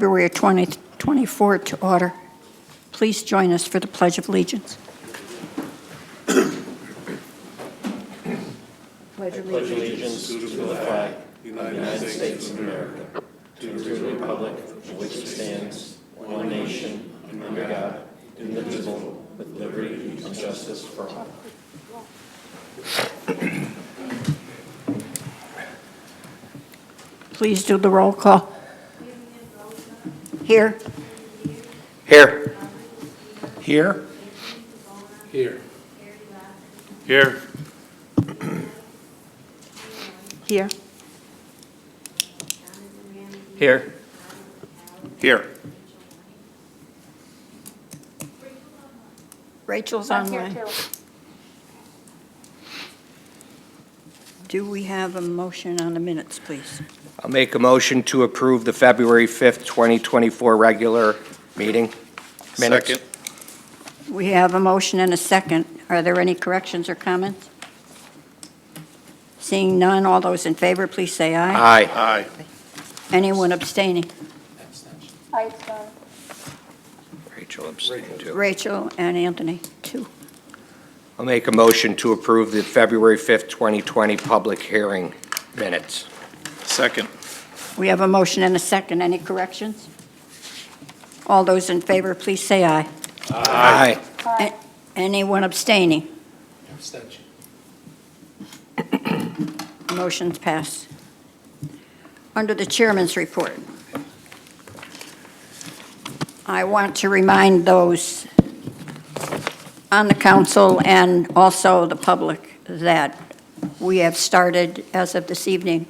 February 2024 to order. Please join us for the Pledge of Allegiance. Pledge allegiance to the flag of the United States of America, to the republic for which it stands, one nation, under God, indivisible, with liberty and justice for all. Please do the roll call. Here. Here. Here. Here. Here. Here. Here. Here. Rachel's online. Do we have a motion on the minutes, please? I'll make a motion to approve the February 5th, 2024 regular meeting minutes. Second. We have a motion and a second. Are there any corrections or comments? Seeing none, all those in favor, please say aye. Aye. Aye. Anyone abstaining? Rachel abstained too. Rachel and Anthony, two. I'll make a motion to approve the February 5th, 2020 public hearing minutes. Second. We have a motion and a second. Any corrections? All those in favor, please say aye. Aye. Anyone abstaining? Abstention. Motion's passed. Under the chairman's report, I want to remind those on the council and also the public that we have started, as of this evening,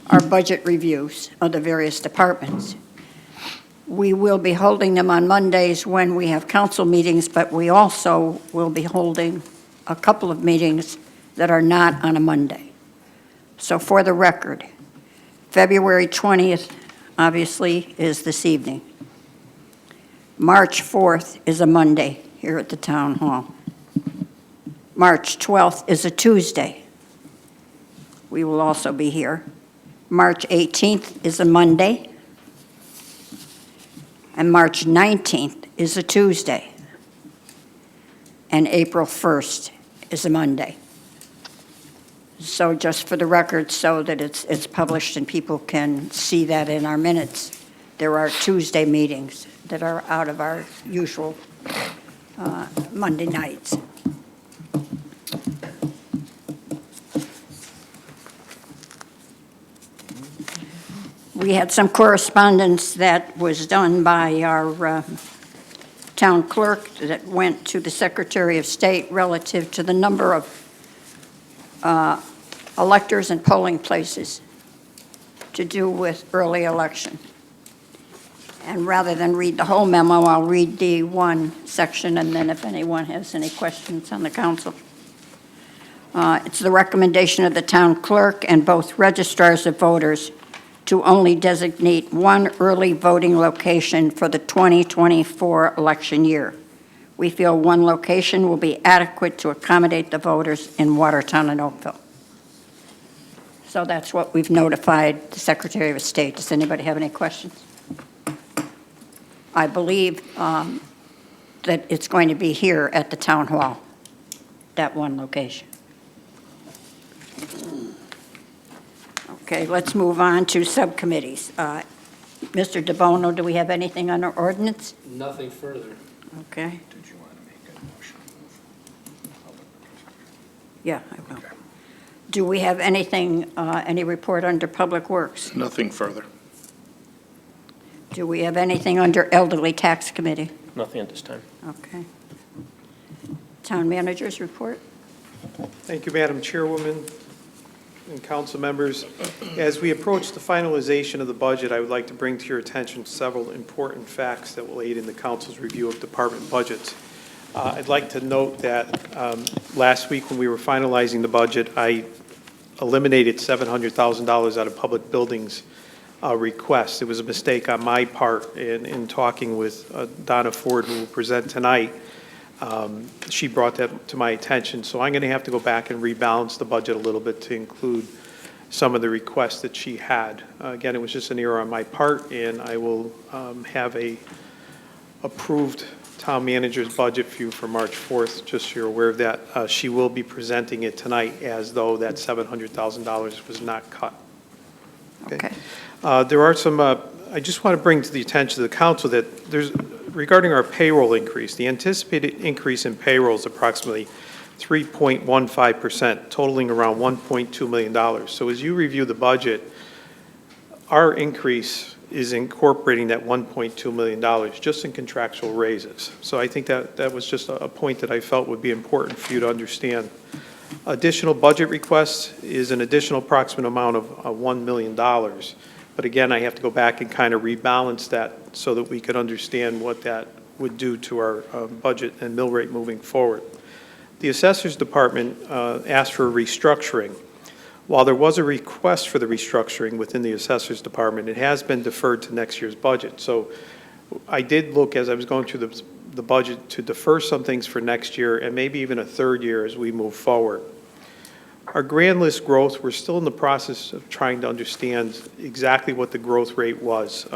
our budget reviews of the various departments. We will be holding them on Mondays when we have council meetings, but we also will be holding a couple of meetings that are not on a Monday. So for the record, February 20th, obviously, is this evening. March 4th is a Monday here at the town hall. March 12th is a Tuesday. We will also be here. March 18th is a Monday. And March 19th is a Tuesday. And April 1st is a Monday. So just for the record, so that it's published and people can see that in our minutes, there are Tuesday meetings that are out of our usual Monday nights. We had some correspondence that was done by our town clerk that went to the Secretary of State relative to the number of electors and polling places to do with early election. And rather than read the whole memo, I'll read the one section, and then if anyone has any questions on the council. It's the recommendation of the town clerk and both registrars of voters to only designate one early voting location for the 2024 election year. We feel one location will be adequate to accommodate the voters in Watertown and Oakville. So that's what we've notified the Secretary of State. Does anybody have any questions? I believe that it's going to be here at the town hall, that one location. Okay, let's move on to subcommittees. Mr. DeBono, do we have anything on our ordinance? Nothing further. Okay. Did you want to make a motion? Yeah, I will. Okay. Do we have anything, any report under Public Works? Nothing further. Do we have anything under Elderly Tax Committee? Nothing at this time. Okay. Town Manager's report? Thank you, Madam Chairwoman and council members. As we approach the finalization of the budget, I would like to bring to your attention several important facts that will aid in the council's review of department budgets. I'd like to note that last week when we were finalizing the budget, I eliminated $700,000 out of public buildings request. It was a mistake on my part in talking with Donna Ford, who will present tonight. She brought that to my attention, so I'm going to have to go back and rebalance the budget a little bit to include some of the requests that she had. Again, it was just an error on my part, and I will have a approved town manager's budget for you for March 4th, just so you're aware of that. She will be presenting it tonight as though that $700,000 was not cut. Okay. There are some, I just want to bring to the attention of the council that there's, regarding our payroll increase, the anticipated increase in payroll is approximately 3.15%, totaling around $1.2 million. So as you review the budget, our increase is incorporating that $1.2 million just in contractual raises. So I think that was just a point that I felt would be important for you to understand. Additional budget requests is an additional approximate amount of $1 million. But again, I have to go back and kind of rebalance that so that we could understand what that would do to our budget and mill rate moving forward. The Assessors Department asked for a restructuring. While there was a request for the restructuring within the Assessors Department, it has been deferred to next year's budget. So I did look, as I was going through the budget, to defer some things for next year and maybe even a third year as we move forward. Our grand list growth, we're still in the process of trying to understand exactly what the growth rate was.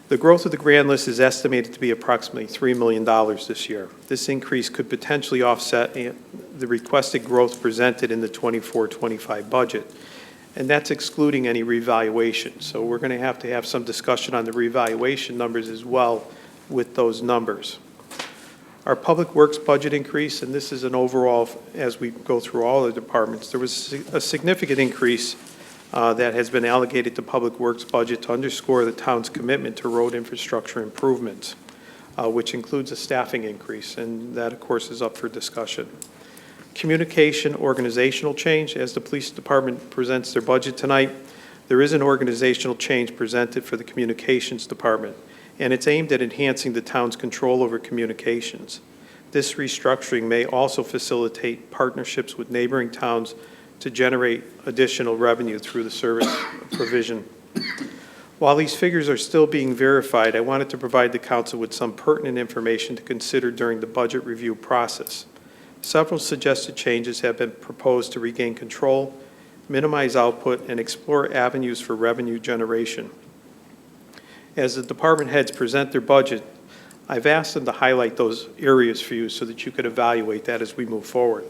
The growth of the grand list is estimated to be approximately $3 million this year. This increase could potentially offset the requested growth presented in the 24-25 budget, and that's excluding any revaluation. So we're going to have some discussion on the revaluation numbers as well with those numbers. Our Public Works budget increase, and this is an overall, as we go through all the departments, there was a significant increase that has been allocated to Public Works budget to underscore the town's commitment to road infrastructure improvements, which includes a staffing increase, and that, of course, is up for discussion. Communication organizational change, as the police department presents their budget tonight, there is an organizational change presented for the communications department, and it's aimed at enhancing the town's control over communications. This restructuring may also facilitate partnerships with neighboring towns to generate additional revenue through the service provision. While these figures are still being verified, I wanted to provide the council with some pertinent information to consider during the budget review process. Several suggested changes have been proposed to regain control, minimize output, and explore avenues for revenue generation. As the department heads present their budget, I've asked them to highlight those areas for you so that you could evaluate that as we move forward.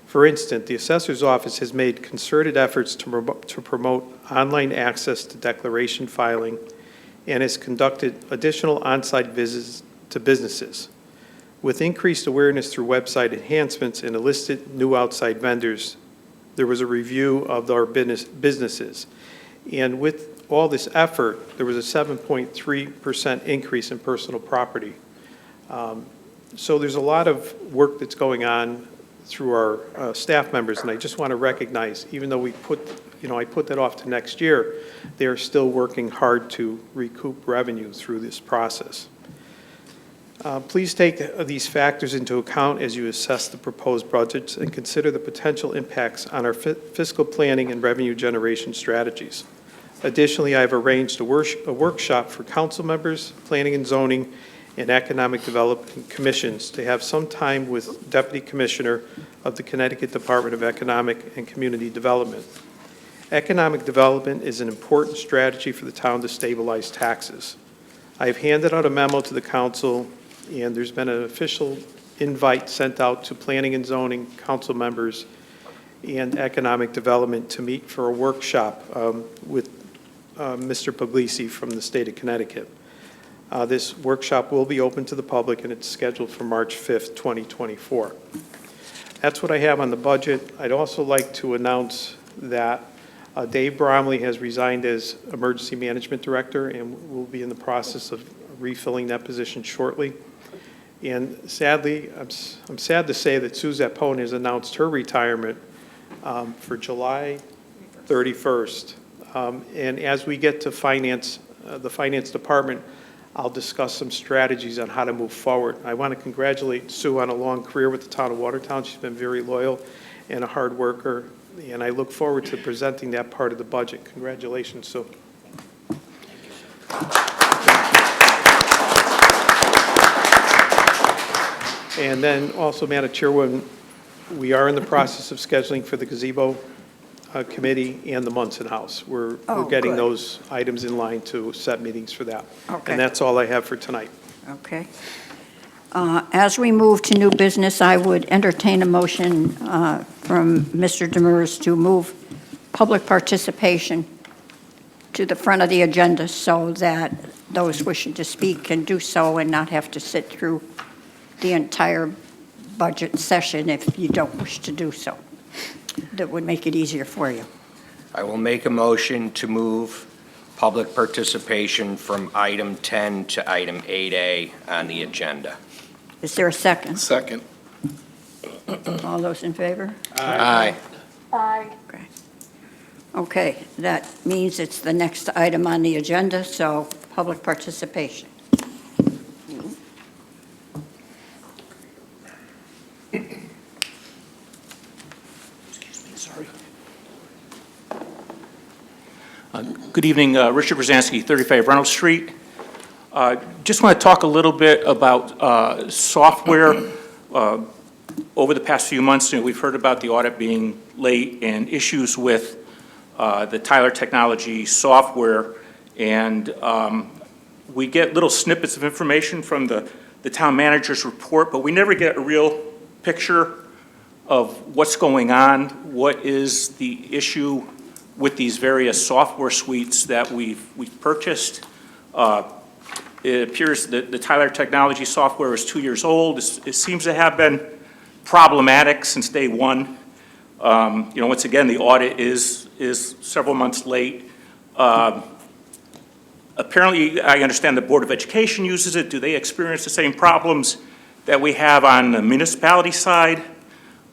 For instance, the Assessor's Office has made concerted efforts to promote online access to declaration filing and has conducted additional on-site visits to businesses. With increased awareness through website enhancements and enlisted new outside vendors, there was a review of our businesses. And with all this effort, there was a 7.3% increase in personal property. So there's a lot of work that's going on through our staff members, and I just want to recognize, even though I put that off to next year, they are still working hard to recoup revenue through this process. Please take these factors into account as you assess the proposed budgets and consider the potential impacts on our fiscal planning and revenue generation strategies. Additionally, I have arranged a workshop for council members, planning and zoning, and economic development commissions to have some time with Deputy Commissioner of the Connecticut Department of Economic and Community Development. Economic development is an important strategy for the town to stabilize taxes. I have handed out a memo to the council, and there's been an official invite sent out to planning and zoning council members and economic development to meet for a workshop with Mr. Puglisi from the state of Connecticut. This workshop will be open to the public, and it's scheduled for March 5th, 2024. That's what I have on the budget. I'd also like to announce that Dave Bromley has resigned as Emergency Management Director, and will be in the process of refilling that position shortly. And sadly, I'm sad to say that Suzette Pone has announced her retirement for July 31st. And as we get to finance, the finance department, I'll discuss some strategies on how to move forward. I want to congratulate Sue on a long career with the town of Watertown. She's been very loyal and a hard worker, and I look forward to presenting that part of the budget. Congratulations, Sue. And then also, Madam Chairwoman, we are in the process of scheduling for the gazebo Committee and the Munson House. We're Oh, getting good. those items in line to set meetings for that. Okay. And that's all I have for tonight. Okay. As we move to new business, I would entertain a motion from Mr. Demers to move public participation to the front of the agenda so that those wishing to speak can do so and not have to sit through the entire budget session if you don't wish to do so. That would make it easier for you. I will make a motion to move public participation from item 10 to item 8A on the agenda. Is there a second? Second. All those in favor? Aye. Okay. Okay, that means it's the next item on the agenda, so public participation. Sorry. Good evening, Richard Brzezinski, 35 Reynolds Street. Just want to talk a little bit about software. Over the past few months, we've heard about the audit being late and issues with the Tyler Technology software. And we get little snippets of information from the town manager's report, but we never get a real picture of what's going on, what is the issue with these various software suites that we've purchased. It appears that the Tyler Technology software is 2 years old. It seems to have been problematic since day one. Once again, the audit is several months late. Apparently, I understand the Board of Education uses it. Do they experience the same problems that we have on the municipality side?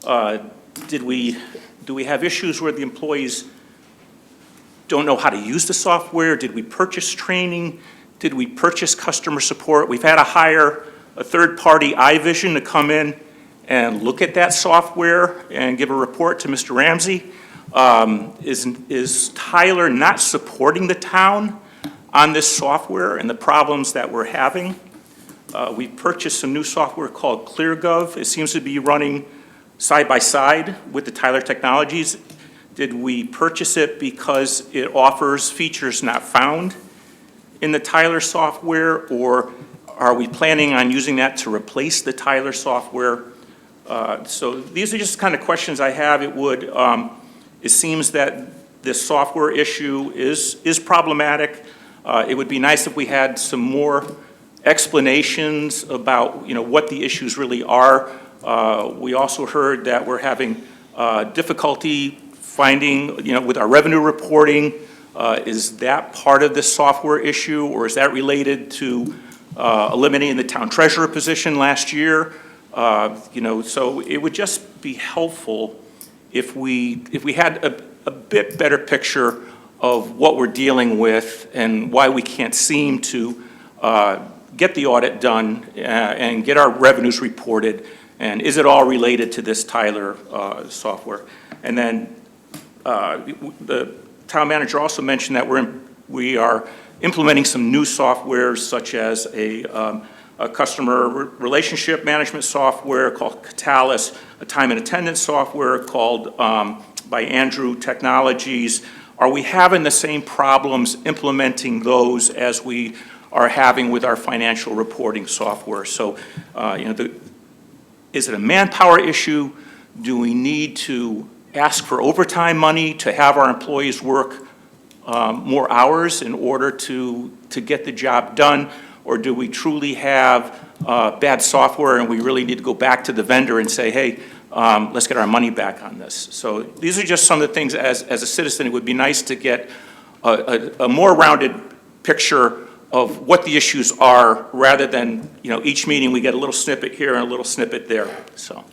Do we have issues where the employees don't know how to use the software? Did we purchase training? Did we purchase customer support? We've had to hire a third-party iVision to come in and look at that software and give a report to Mr. Ramsey. Is Tyler not supporting the town on this software and the problems that we're having? We purchased some new software called ClearGov. It seems to be running side by side with the Tyler Technologies. Did we purchase it because it offers features not found in the Tyler software, or are we planning on using that to replace the Tyler software? So these are just kind of questions I have. It seems that this software issue is problematic. It would be nice if we had some more explanations about what the issues really are. We also heard that we're having difficulty finding with our revenue reporting. Is that part of this software issue, or is that related to eliminating the town treasurer position last year? So it would just be helpful if we had a bit better picture of what we're dealing with and why we can't seem to get the audit done and get our revenues reported, and is it all related to this Tyler software? And then the town manager also mentioned that we are implementing some new softwares, such as a customer relationship management software called Catalyst, a time and attendance software called by Andrew Technologies. Are we having the same problems implementing those as we are having with our financial reporting software? So, is it a manpower issue? Do we need to ask for overtime money to have our employees work more hours in order to get the job done? Or do we truly have bad software and we really need to go back to the vendor and say, hey, let's get our money back on this? So these are just some of the things, as a citizen, it would be nice to get a more rounded picture of what the issues are, rather than, each meeting we get a little snippet here and a little snippet there. So,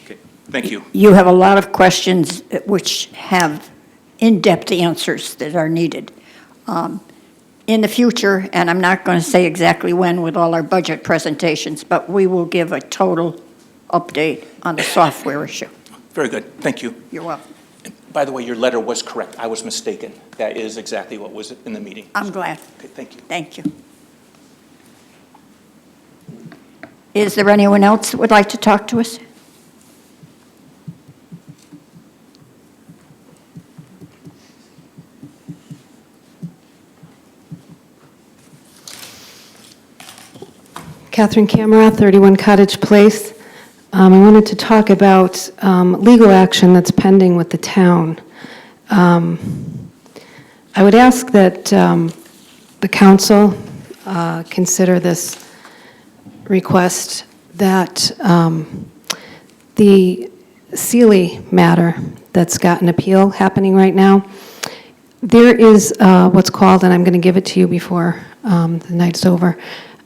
okay, thank you. You have a lot of questions which have in-depth answers that are needed. In the future, and I'm not going to say exactly when with all our budget presentations, but we will give a total update on the software issue. Very good, thank you. You're welcome. By the way, your letter was correct. I was mistaken. That is exactly what was in the meeting. I'm glad. Okay, thank you. Thank you. Is there anyone else that would like to talk to us? Catherine Camera, 31 Cottage Place. I wanted to talk about legal action that's pending with the town. I would ask that the council consider this request that the Sealy matter that's got an appeal happening right now, there is what's called, and I'm going to give it to you before the night's over,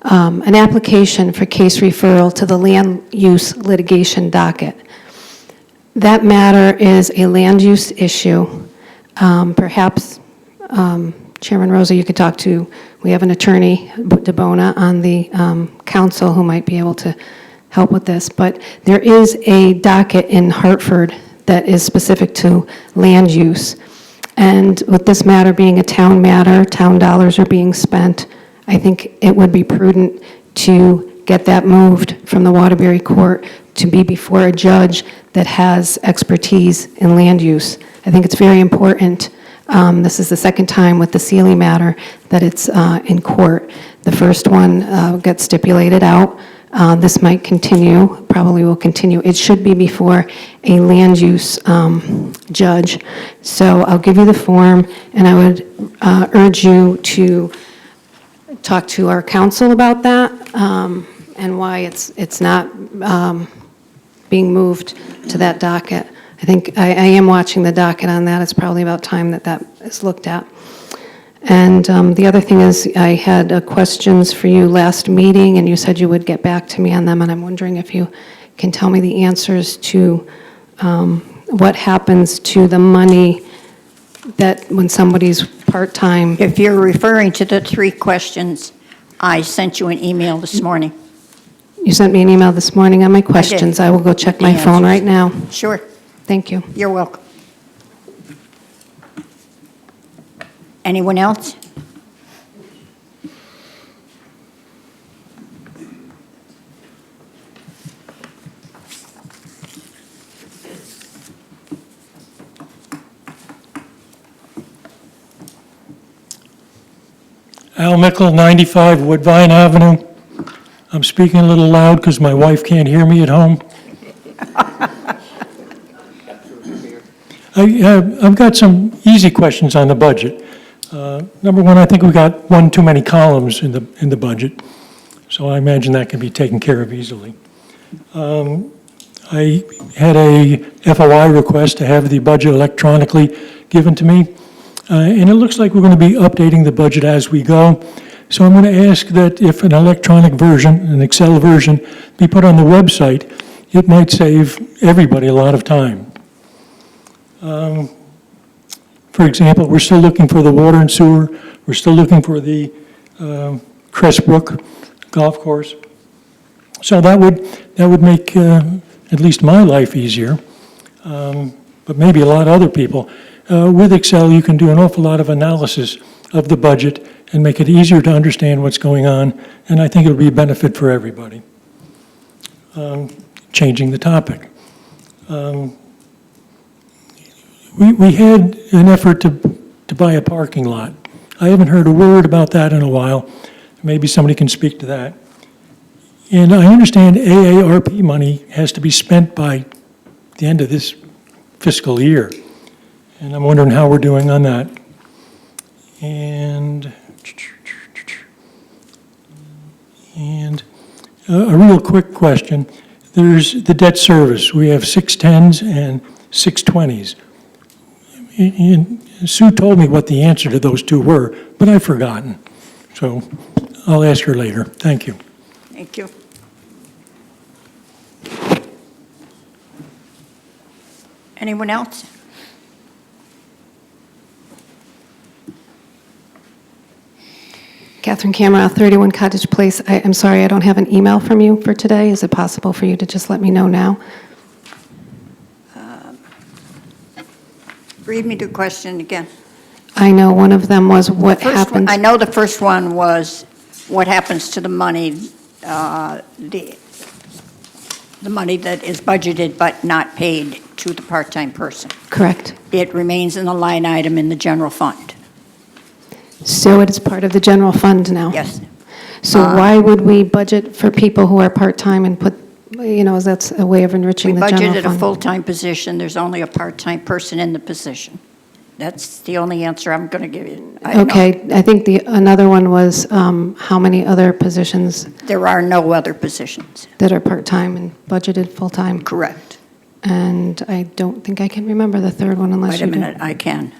an application for case referral to the land use litigation docket. That matter is a land use issue. Perhaps, Chairman Rosa, you could talk to, we have an attorney, DeBona, on the council who might be able to help with this, but there is a docket in Hartford that is specific to land use. And with this matter being a town matter, town dollars are being spent, I think it would be prudent to get that moved from the Waterbury Court to be before a judge that has expertise in land use. I think it's very important. This is the second time with the Sealy matter that it's in court. The first one got stipulated out. This might continue, probably will continue. It should be before a land use judge. So I'll give you the form, and I would urge you to talk to our council about that and why it's not being moved to that docket. I think I am watching the docket on that. It's probably about time that that is looked at. And the other thing is, I had questions for you last meeting, and you said you would get back to me on them, and I'm wondering if you can tell me the answers to what happens to the money that when somebody's part-time. If you're referring to the 3 questions, I sent you an email this morning. You sent me an email this morning on my questions. I will go check my phone right now. Sure, Thank you. you're welcome. Anyone else? Al Mickle, 95 Woodvine Avenue. I'm speaking a little loud because my wife can't hear me at home. I've got some easy questions on the budget. Number one, I think we got one too many columns in the budget, so I imagine that can be taken care of easily. I had a FOI request to have the budget electronically given to me, and it looks like we're going to be updating the budget as we go. So I'm going to ask that if an electronic version, an Excel version, be put on the website, it might save everybody a lot of time. For example, we're still looking for the water and sewer. We're still looking for the Crestbrook golf course. So that would make at least my life easier, but maybe a lot of other people. With Excel, you can do an awful lot of analysis of the budget and make it easier to understand what's going on, and I think it'll be a benefit for everybody. Changing the topic. We had an effort to buy a parking lot. I haven't heard a word about that in a while. Maybe somebody can speak to that. And I understand AARP money has to be spent by the end of this fiscal year. And I'm wondering how we're doing on that. And a real quick question. There's the debt service. We have 610s and 620s. And Sue told me what the answer to those 2 were, but I've forgotten. So I'll ask her later. Thank you. Thank you. Anyone else? Catherine Camera, 31 Cottage Place. I'm sorry, I don't have an email from you for today. Is it possible for you to just let me know now? Read me the question again. I know one of them was what First one, happened. I know the first one was what happens to the money, the money that is budgeted but not paid to the part-time person. Correct. It remains in a line item in the general fund. So it is part of the general fund now? Yes. So why would we budget for people who are part-time and put, that's a way of We enriching the general budgeted a fund? full-time position, there's only a part-time person in the position. That's the only answer I'm going to give you. I don't know. Okay, I think another one was how many other positions There are no other positions. that are part-time and budgeted full-time? Correct. And I don't think I can remember the third one unless Wait a you do. minute, I can.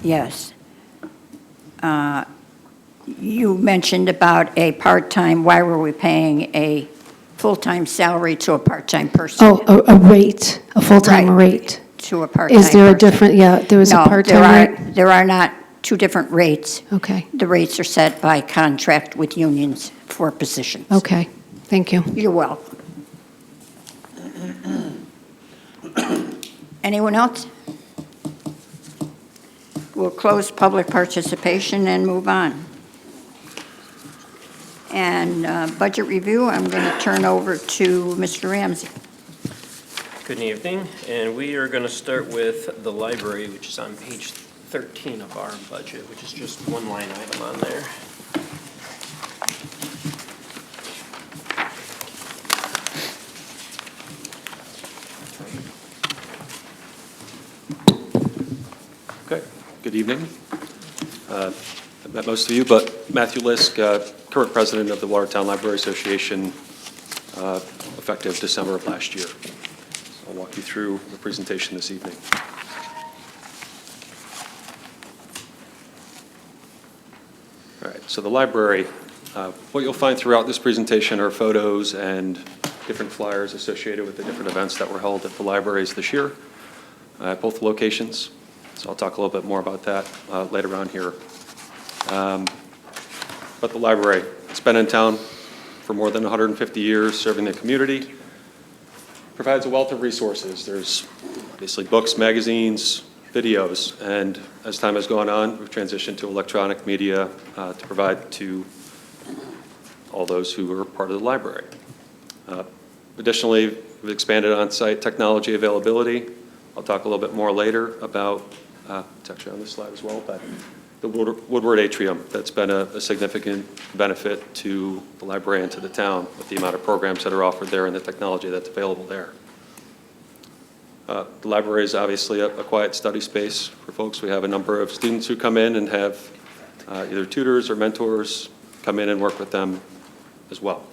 Yes. You mentioned about a part-time, why were we paying a full-time salary to a part-time person? Oh, a rate, a full-time Right. rate. To a part-time Is there a person. different, there was a No, part-time rate? there are not two different rates. Okay, The rates are set by contract with unions for positions. okay, thank you. You're welcome. Anyone else? We'll close public participation and move on. And budget review, I'm going to turn over to Mr. Ramsey. Good evening, and we are going to start with the library, which is on page 13 of our budget, which is just one line item on there. Okay, good evening. I've met most of you, but Matthew Lisk, current president of the Watertown Library Association, effective December of last year. So I'll walk you through the presentation this evening. All right, so the library, what you'll find throughout this presentation are photos and different flyers associated with the different events that were held at the libraries this year at both locations. So I'll talk a little bit more about that later on here. But the library, it's been in town for more than 150 years, serving the community, provides a wealth of resources. There's obviously books, magazines, videos, and as time has gone on, we've transitioned to electronic media to provide to all those who are part of the library. Additionally, we've expanded on-site technology availability. I'll talk a little bit more later about, it's actually on this slide as well, but the Woodward Atrium, that's been a significant benefit to the library and to the town with the amount of programs that are offered there and the technology that's available there. The library is obviously a quiet study space for folks. We have a number of students who come in and have either tutors or mentors come in and work with them as well.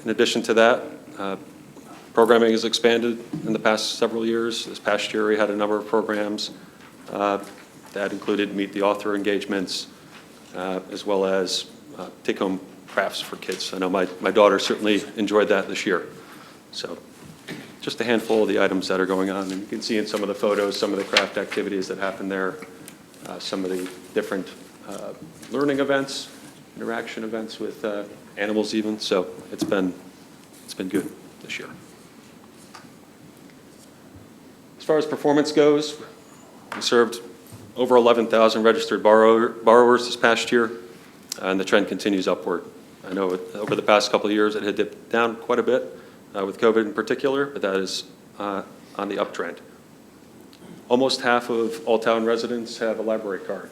In addition to that, programming has expanded in the past several years. This past year, we had a number of programs that included meet the author engagements, as well as take-home crafts for kids. I know my daughter certainly enjoyed that this year. So just a handful of the items that are going on. And you can see in some of the photos, some of the craft activities that happen there, some of the different learning events, interaction events with animals even. So it's been good this year. As far as performance goes, we served over 11,000 registered borrowers this past year, and the trend continues upward. I know over the past couple of years it had dipped down quite a bit with COVID in particular, but that is on the uptrend. Almost half of all town residents have a library card.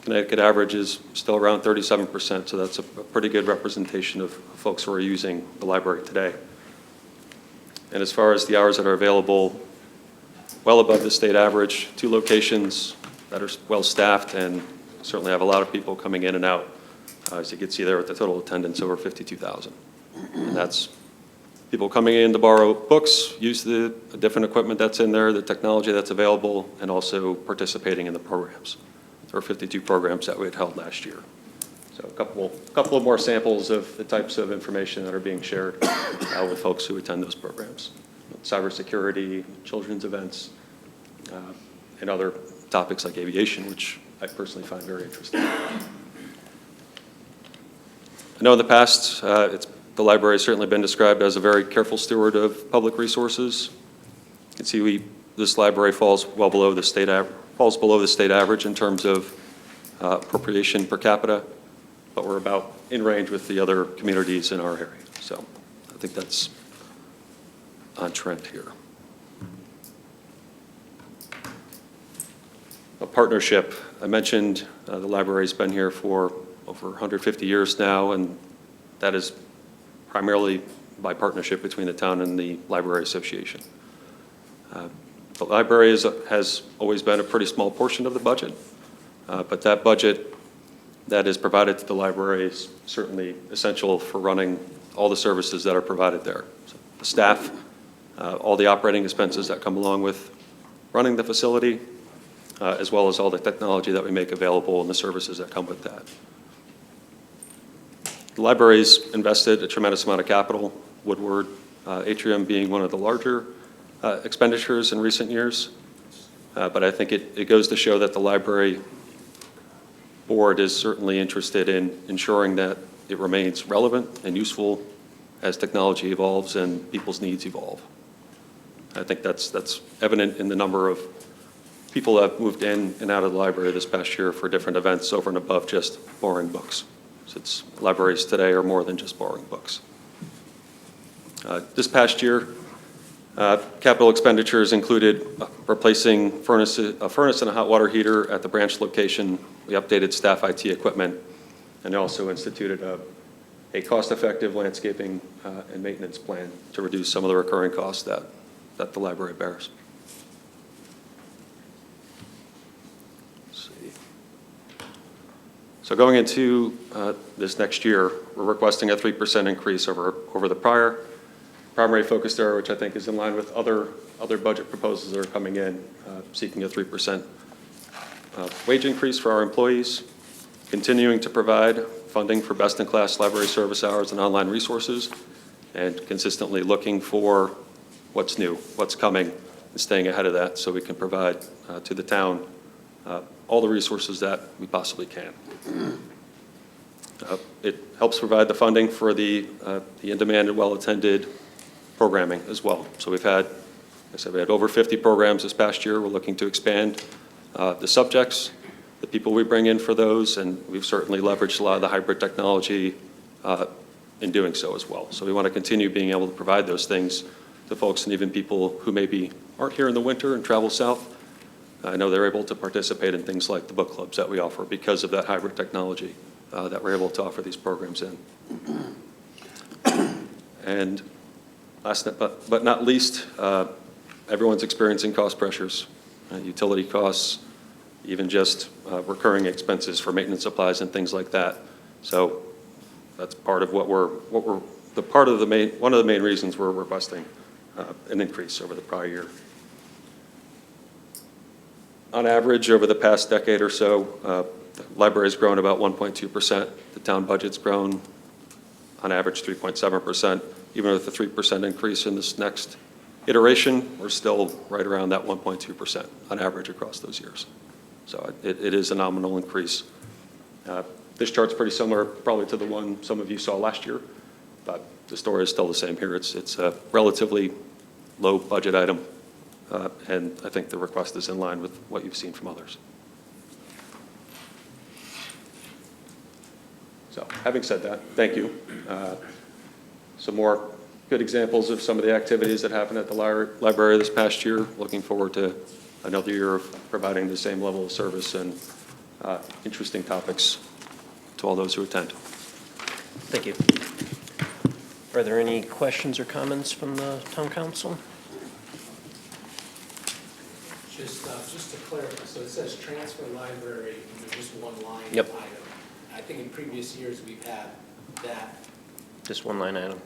Connecticut average is still around 37%, so that's a pretty good representation of folks who are using the library today. And as far as the hours that are available, well above the state average, 2 locations that are well-staffed and certainly have a lot of people coming in and out. As you can see there with the total attendance, over 52,000. And that's people coming in to borrow books, use the different equipment that's in there, the technology that's available, and also participating in the programs. There were 52 programs that we had held last year. So a couple of more samples of the types of information that are being shared with folks who attend those programs. Cybersecurity, children's events, and other topics like aviation, which I personally find very interesting. I know in the past, the library has certainly been described as a very careful steward of public resources. You can see this library falls below the state average in terms of appropriation per capita, but we're about in range with the other communities in our area. So I think that's on trend here. a partnership. I mentioned the library's been here for over 150 years now, and that is primarily by partnership between the town and the Library Association. The library has always been a pretty small portion of the budget, but that budget that is provided to the library is certainly essential for running all the services that are provided there. So the staff, all the operating expenses that come along with running the facility, as well as all the technology that we make available and the services that come with that. The library's invested a tremendous amount of capital, Woodward Atrium being one of the larger expenditures in recent years. But I think it goes to show that the library board is certainly interested in ensuring that it remains relevant and useful as technology evolves and people's needs evolve. I think that's evident in the number of people that have moved in and out of the library this past year for different events over and above just borrowing books. So libraries today are more than just borrowing books. This past year, capital expenditures included replacing a furnace and a hot water heater at the branch location. We updated staff IT equipment and also instituted a cost-effective landscaping and maintenance plan to reduce some of the recurring costs that the library bears. Let's see. So going into this next year, we're requesting a 3% increase over the prior. Primary focus there, which I think is in line with other budget proposals that are coming in, seeking a 3% wage increase for our employees, continuing to provide funding for best-in-class library service hours and online resources, and consistently looking for what's new, what's coming, and staying ahead of that so we can provide to the town all the resources that we possibly can. It helps provide the funding for the in-demand and well-attended programming as well. So we've had, like I said, we had over 50 programs this past year. We're looking to expand the subjects, the people we bring in for those, and we've certainly leveraged a lot of the hybrid technology in doing so as well. So we want to continue being able to provide those things to folks and even people who maybe aren't here in the winter and travel south. I know they're able to participate in things like the book clubs that we offer because of that hybrid technology that we're able to offer these programs in. And last but not least, everyone's experiencing cost pressures, utility costs, even just recurring expenses for maintenance supplies and things like that. So that's part of one of the main reasons we're requesting an increase over the prior year. On average, over the past decade or so, the library's grown about 1.2%. The town budget's grown on average 3.7%. Even with the 3% increase in this next iteration, we're still right around that 1.2% on average across those years. So it is a nominal increase. This chart's pretty similar probably to the one some of you saw last year, but the story is still the same here. It's a relatively low budget item, and I think the request is in line with what you've seen from others. So having said that, thank you. Some more good examples of some of the activities that happened at the library this past year. Looking forward to another year of providing the same level of service and interesting topics to all those who attend. Thank you. Are there any questions or comments from the town council? Just to clarify, so it says transfer library, and there's just one line Yep. item. I think in previous years we've had that. Just one line item.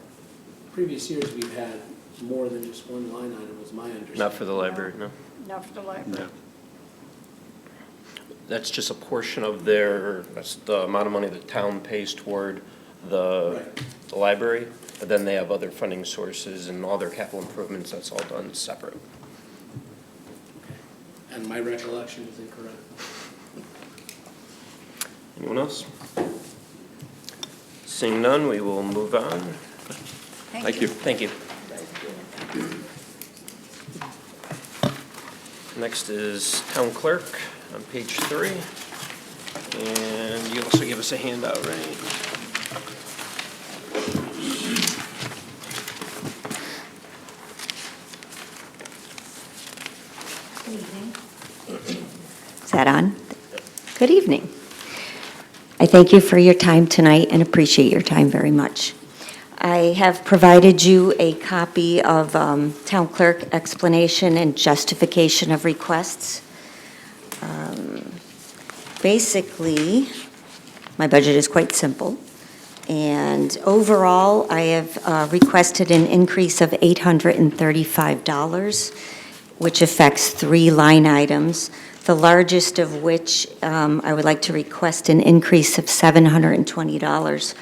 Previous years we've had more than just one line item, was my understanding. Not for the library, no. Not for the library. That's just a portion of that's the amount of money the town pays toward the library. But then they have other funding sources and all their capital improvements, that's all done separate. And my recollection is incorrect. Anyone else? Seeing none, we will move on. Thank you. Thank you. Next is town clerk on page 3. And you also give us a handout, right? that on? Good evening. I thank you for your time tonight and appreciate your time very much. I have provided you a copy of town clerk explanation and justification of requests. Basically, my budget is quite simple. And overall, I have requested an increase of $835, which affects 3 line items, the largest of which I would like to request an increase of $720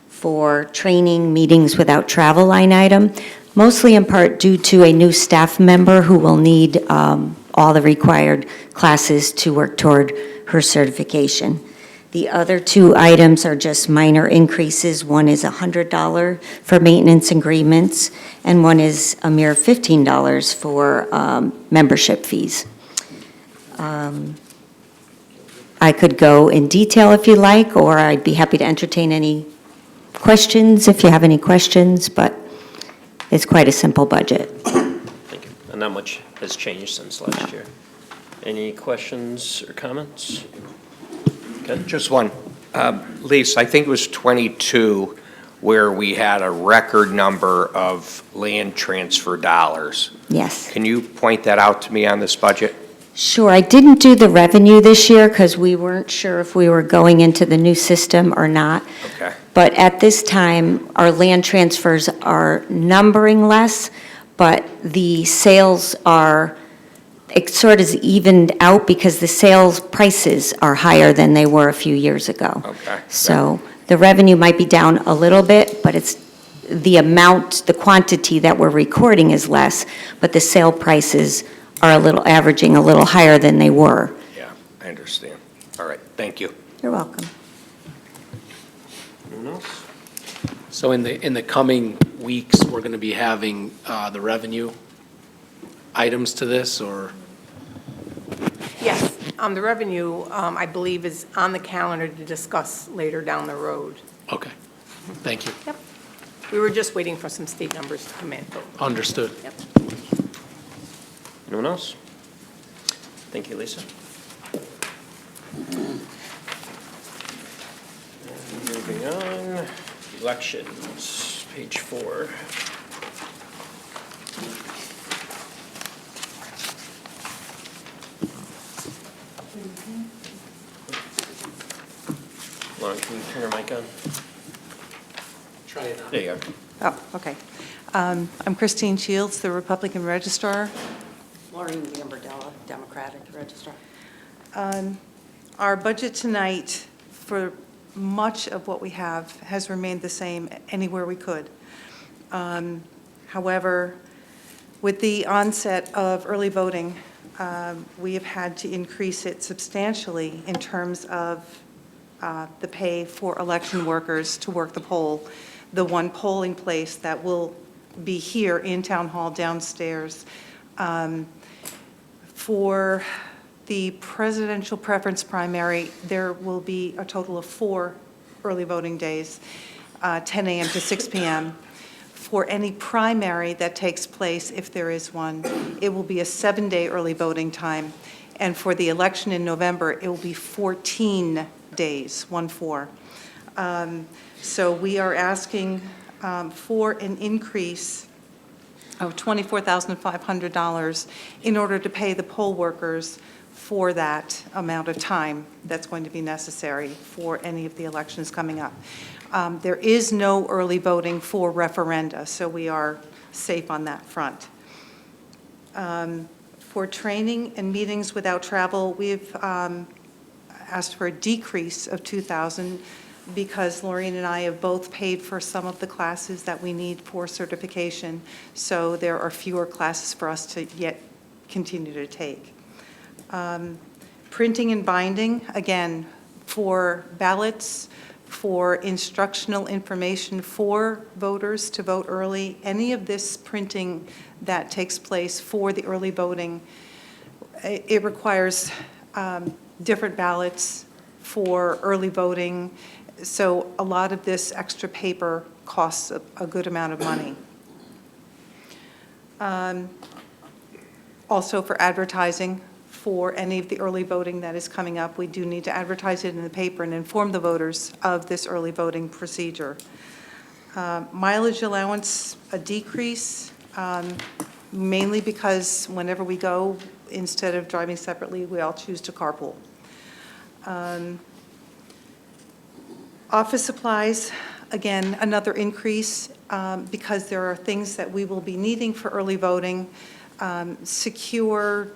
for training meetings without travel line item, mostly in part due to a new staff member who will need all the required classes to work toward her certification. The other 2 items are just minor increases. One is $100 for maintenance agreements, and one is a mere $15 for membership fees. I could go in detail if you like, or I'd be happy to entertain any questions if you have any questions, but it's quite a simple budget. Thank you. And not much has changed since last year. Any questions or comments? Okay. Just one. Lisa, I think it was 22 where we had a record number of land transfer dollars. Yes. Can you point that out to me on this budget? Sure. I didn't do the revenue this year because we weren't sure if we were going into the new system or not. Okay. But at this time, our land transfers are numbering less, but the sales are, it sort of evened out because the sales prices are higher than they were a few years ago. Okay. So the revenue might be down a little bit, but it's the amount, the quantity that we're recording is less, but the sale prices are averaging a little higher than they were. Yeah, I understand. All right, thank you. You're welcome. Anyone else? So in the coming weeks, we're going to be having the revenue items to this, or? Yes, the revenue, I believe, is on the calendar to discuss later down the road. Okay, thank you. Yep. We were just waiting for some state numbers to come in. Understood. Yep. Anyone else? Thank you, Lisa. And moving on, elections, page 4. Lauren, can you turn your mic on? Try it out. There you go. Oh, okay. I'm Christine Shields, the Republican Registrar. Maureen Gambardella, Democratic Registrar. Our budget tonight, for much of what we have, has remained the same anywhere we could. However, with the onset of early voting, we have had to increase it substantially in terms of the pay for election workers to work the poll. The one polling place that will be here in Town Hall downstairs. For the presidential preference primary, there will be a total of 4 early voting days, 10 a.m. to 6 p.m. For any primary that takes place, if there is one, it will be a 7-day early voting time. And for the election in November, it will be 14 days, 1-4. So we are asking for an increase of $24,500 in order to pay the poll workers for that amount of time that's going to be necessary for any of the elections coming up. There is no early voting for referenda, so we are safe on that front. For training and meetings without travel, we've asked for a decrease of $2,000 because Laureen and I have both paid for some of the classes that we need for certification, so there are fewer classes for us to yet continue to take. Printing and binding, again, for ballots, for instructional information for voters to vote early, any of this printing that takes place for the early voting, it requires different ballots for early voting. So a lot of this extra paper costs a good amount of money. Also for advertising for any of the early voting that is coming up. We do need to advertise it in the paper and inform the voters of this early voting procedure. Mileage allowance, a decrease, mainly because whenever we go, instead of driving separately, we all choose to carpool. Office supplies, again, another increase because there are things that we will be needing for early voting. Secure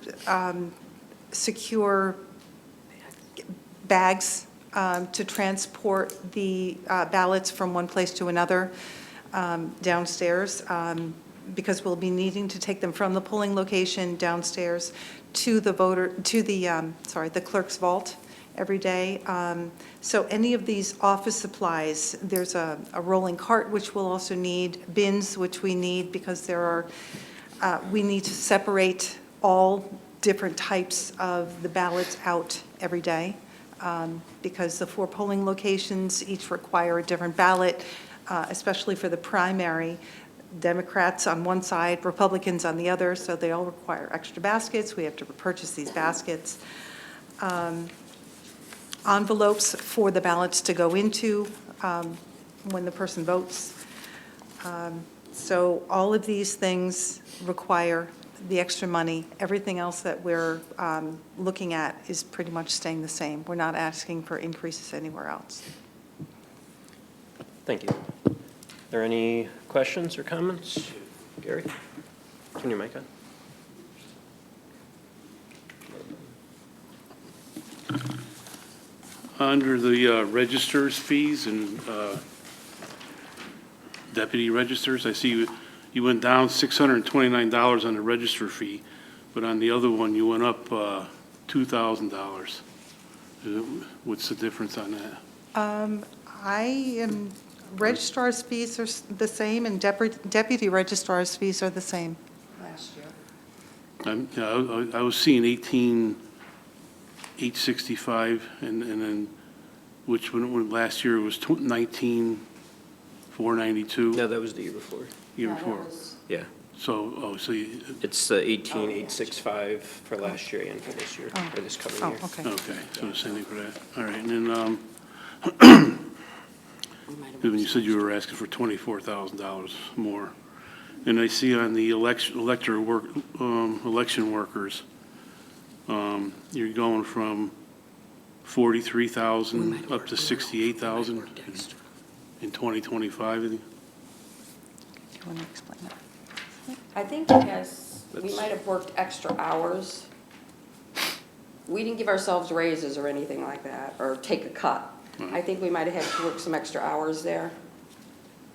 bags to transport the ballots from one place to another downstairs, because we'll be needing to take them from the polling location downstairs to the the clerk's vault every day. So any of these office supplies, there's a rolling cart which we'll also need, bins which we need because there are, we need to separate all different types of the ballots out every day because the 4 polling locations each require a different ballot, especially for the primary. Democrats on one side, Republicans on the other, so they all require extra baskets. We have to purchase these baskets. Envelopes for the ballots to go into when the person votes. So all of these things require the extra money. Everything else that we're looking at is pretty much staying the same. We're not asking for increases anywhere else. Thank you. Are there any questions or comments? Gary? Turn your mic on. Under the registers fees and deputy registers, I see you went down $629 on the register fee, but on the other one, you went up $2,000. What's the difference on that? Registrar's fees are the same, and deputy registrar's fees are the same. Last year. I was seeing 18,865, and then, which when last year was 19,492. No, that was the year before. Year before. Yeah. So, so you, It's 18,865 for last year and for this year, or this coming year. Oh, okay. okay, so the same thing for that. All right, and then, when you said you were asking for $24,000 more, and I see on the election workers, you're going from 43,000 up to 68,000 in 2025. I think. Do you want to explain that? I think because we might have worked extra hours. We didn't give ourselves raises or anything like that, or take a cut. I think we might have had to work some extra hours there.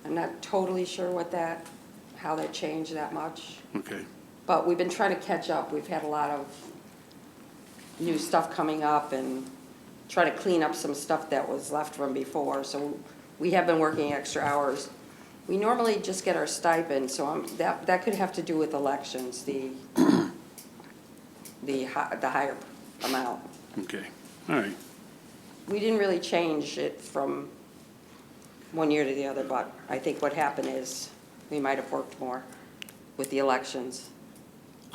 I'm not totally sure how that changed that much. Okay. But we've been trying to catch up. We've had a lot of new stuff coming up and trying to clean up some stuff that was left from before. So we have been working extra hours. We normally just get our stipend, so that could have to do with elections, the higher amount. Okay. All right. We didn't really change it from one year to the other, but I think what happened is we might have worked more with the elections.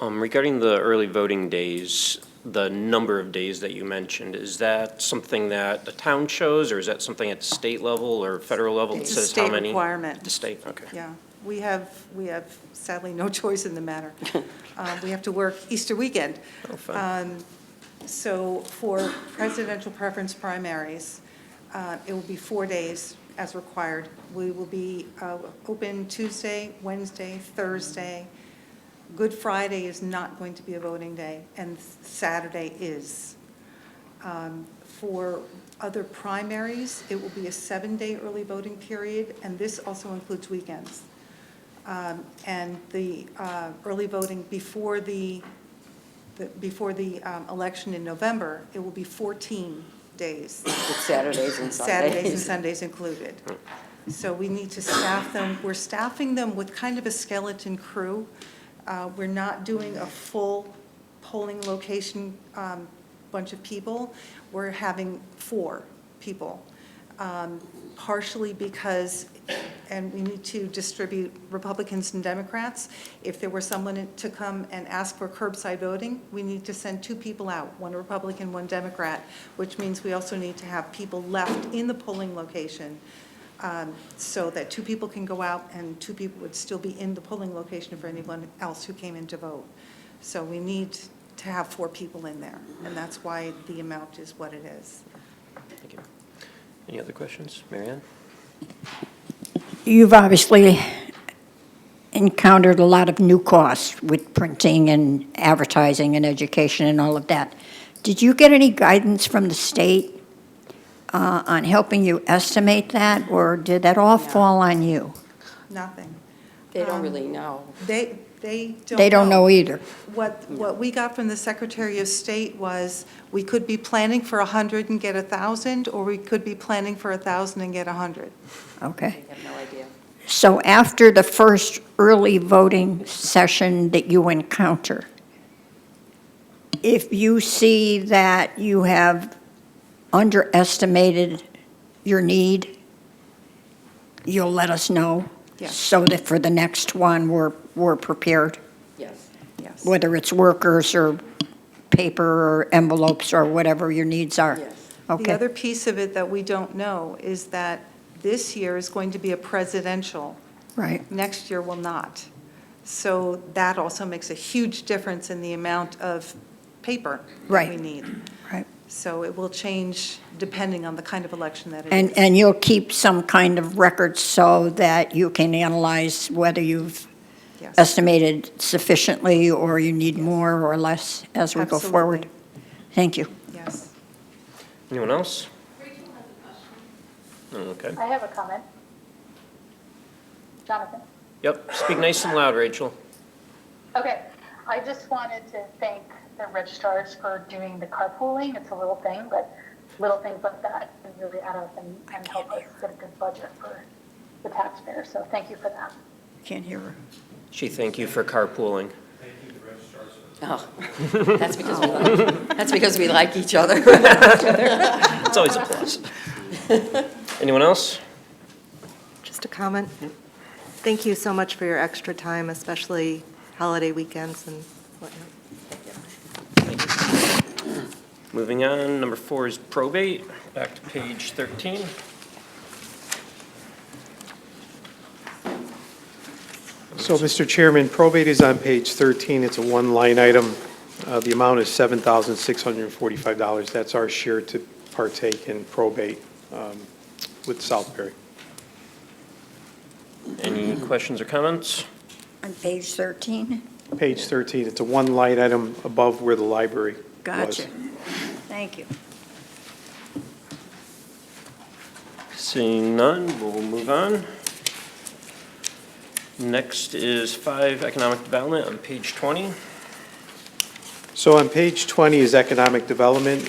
Regarding the early voting days, the number of days that you mentioned, is that something that the town shows, or is that something at the state level or federal level that It's a says how state many? requirement. The state, okay. Yeah, we have sadly no choice in the matter. We have to work Easter weekend. Oh, fun. So for presidential preference primaries, it will be 4 days as required. We will be open Tuesday, Wednesday, Thursday. Good Friday is not going to be a voting day, and Saturday is. For other primaries, it will be a 7-day early voting period, and this also includes weekends. And the early voting before the election in November, it will be 14 days. With Saturdays and Sundays. Saturdays and Sundays included. So we need to staff them. We're staffing them with kind of a skeleton crew. We're not doing a full polling location bunch of people. We're having 4 people, partially because and we need to distribute Republicans and Democrats. If there were someone to come and ask for curbside voting, we need to send 2 people out, one Republican, one Democrat, which means we also need to have people left in the polling location so that 2 people can go out and 2 people would still be in the polling location for anyone else who came in to vote. So we need to have 4 people in there, and that's why the amount is what it is. Thank you. Any other questions? Mary Ann? You've obviously encountered a lot of new costs with printing and advertising and education and all of that. Did you get any guidance from the state on helping you estimate that, or did that all fall on you? Nothing. They don't really know. They don't They don't know either. What we got from the Secretary of State was, we could be planning for 100 and get 1,000, or we could be planning for 1,000 and get 100. Okay. They have no idea. So after the first early voting session that you encounter, if you see that you have underestimated your need, you'll let us know? Yes. So that for the next one, we're prepared, Yes. Yes. whether it's workers or paper or envelopes or whatever your needs are? Yes. The Okay, other piece of it that we don't know is that this year is going to be a presidential. right. Next year will not. So that also makes a huge difference in the amount of paper that Right. we need. Right. So it will change depending on the kind of election that it is. And you'll keep some kind of record so that you can analyze whether you've Yes. estimated sufficiently or you need more or less as we go forward? Absolutely. Thank you. Yes. Anyone else? Okay. I have a comment. Jonathan? Yep, speak nice and loud, Rachel. Okay, I just wanted to thank the registrars for doing the carpooling. It's a little thing, but little things like that can really add up and help us get a good budget for the taxpayers. So thank you for that. Can't hear her. She thank you for carpooling. Oh, that's because we like each other. It's always a plus. Anyone else? Just a comment. Thank you so much for your extra time, especially holiday weekends and whatnot. Moving on, number 4 is probate. Back to page 13. So, Mr. Chairman, probate is on page 13. It's a one-line item. The amount is $7,645. That's our share to partake in probate with Southbury. Any questions or comments? On page 13? Page 13, it's a one-line item above where the library was. Gotcha. Thank you. Seeing none, we'll move on. Next is 5, economic development on page 20. So on page 20 is economic development.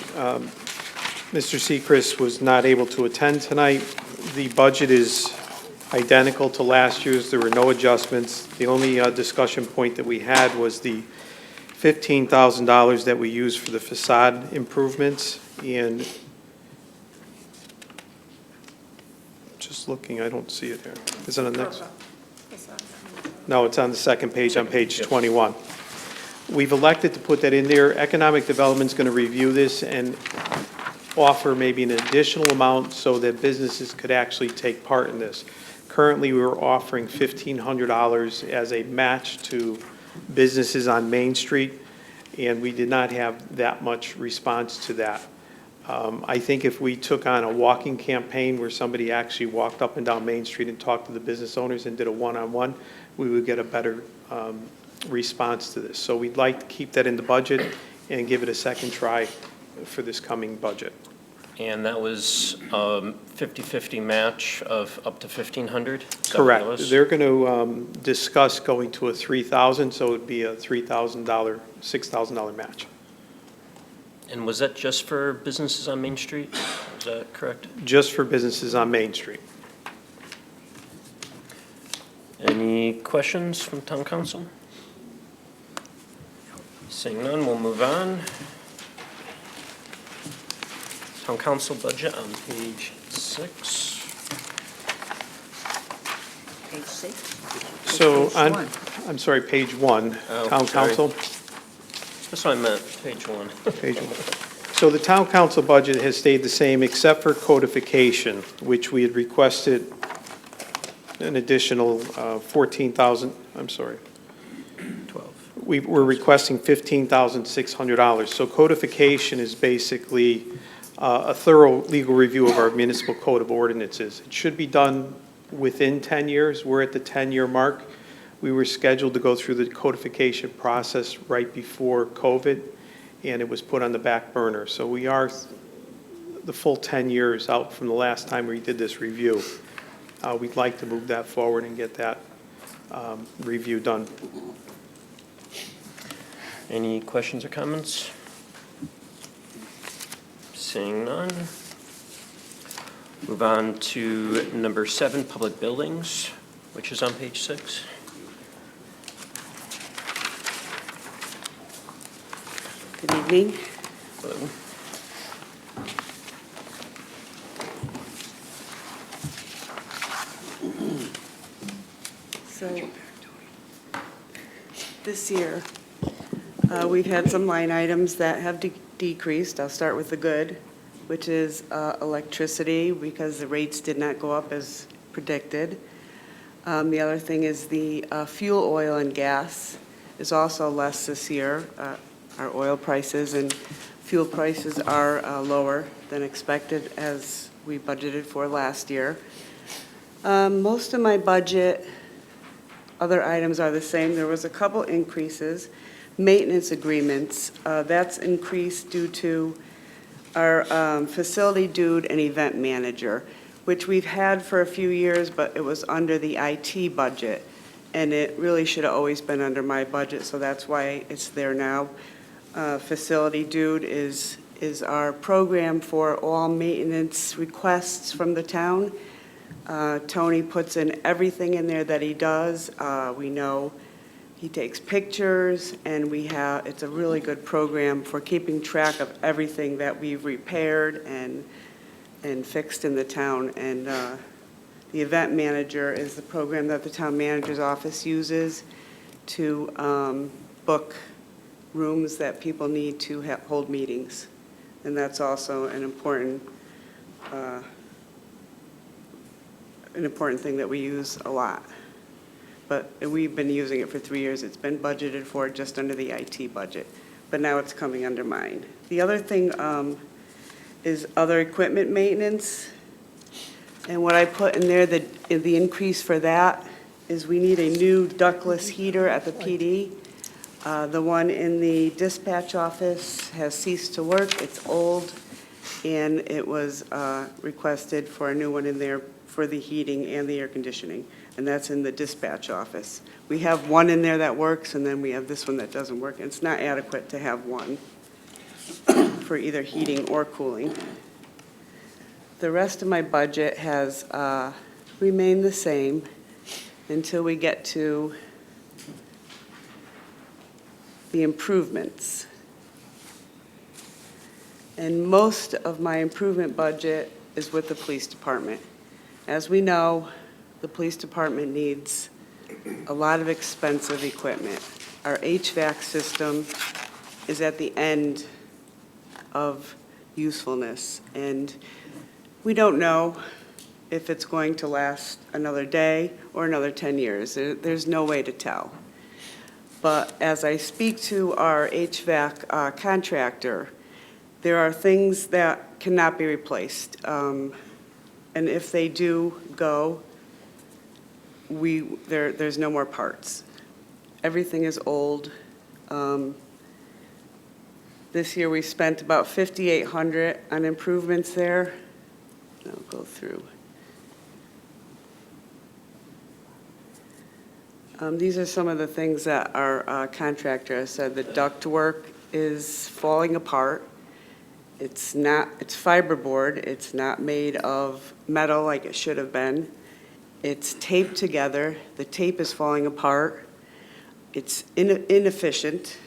Mr. Sechrist was not able to attend tonight. The budget is identical to last year's. There were no adjustments. The only discussion point that we had was the $15,000 that we used for the facade improvements. And just looking, I don't see it here. Is it on the next? No, it's on the second page, on page 21. We've elected to put that in there. Economic Development's going to review this and offer maybe an additional amount so that businesses could actually take part in this. Currently, we're offering $1,500 as a match to businesses on Main Street, and we did not have that much response to that. I think if we took on a walking campaign where somebody actually walked up and down Main Street and talked to the business owners and did a one-on-one, we would get a better response to this. So we'd like to keep that in the budget and give it a second try for this coming budget. And that was 50-50 match of up to $1,500? Correct. They're going to discuss going to a $3,000, so it would be a $3,000, $6,000 match. And was that just for businesses on Main Street? Is that correct? Just for businesses on Main Street. Any questions from town council? Seeing none, we'll move on. Town council budget on page 6. Page 6? So Page on, one. I'm sorry, page 1, Oh, Town sorry. Council. That's what I meant, page 1. Page 1. So the Town Council budget has stayed the same except for codification, which we had requested an additional 14,000, I'm sorry. 12. We're requesting $15,600. So codification is basically a thorough legal review of our municipal code of ordinances. It should be done within 10 years. We're at the 10-year mark. We were scheduled to go through the codification process right before COVID, and it was put on the back burner. So we are the full 10 years out from the last time we did this review. We'd like to move that forward and get that review done. Any questions or comments? Seeing none. Move on to number 7, public buildings, which is on page 6. Good evening. Hello. So, this year, we've had some line items that have decreased. I'll start with the good, which is electricity, because the rates did not go up as predicted. The other thing is the fuel, oil, and gas is also less this year. Our oil prices and fuel prices are lower than expected, as we budgeted for last year. Most of my budget, other items are the same. There was a couple increases. Maintenance agreements, that's increased due to our facility dude and event manager, which we've had for a few years, but it was under the IT budget. And it really should have always been under my budget, so that's why it's there now. Facility dude is our program for all maintenance requests from the town. Tony puts in everything in there that he does. We know he takes pictures, and it's a really good program for keeping track of everything that we've repaired and fixed in the town. And the event manager is the program that the town manager's office uses to book rooms that people need to hold meetings. And that's also an important thing that we use a lot. But we've been using it for 3 years. It's been budgeted for just under the IT budget, but now it's coming under mine. The other thing is other equipment maintenance. And what I put in there, the increase for that is we need a new ductless heater at the PD. The one in the dispatch office has ceased to work. It's old, and it was requested for a new one in there for the heating and the air conditioning, and that's in the dispatch office. We have one in there that works, and then we have this one that doesn't work, and it's not adequate to have one for either heating or cooling. The rest of my budget has remained the same until we get to the improvements. And most of my improvement budget is with the police department. As we know, the police department needs a lot of expensive equipment. Our HVAC system is at the end of usefulness, and we don't know if it's going to last another day or another 10 years. There's no way to tell. But as I speak to our HVAC contractor, there are things that cannot be replaced. And if they do go, there's no more parts. Everything is old. This year we spent about $5,800 on improvements there. I'll go through. These are some of the things that our contractor has said. The ductwork is falling apart. It's fiberboard. It's not made of metal like it should have been. It's taped together. The tape is falling apart. It's inefficient.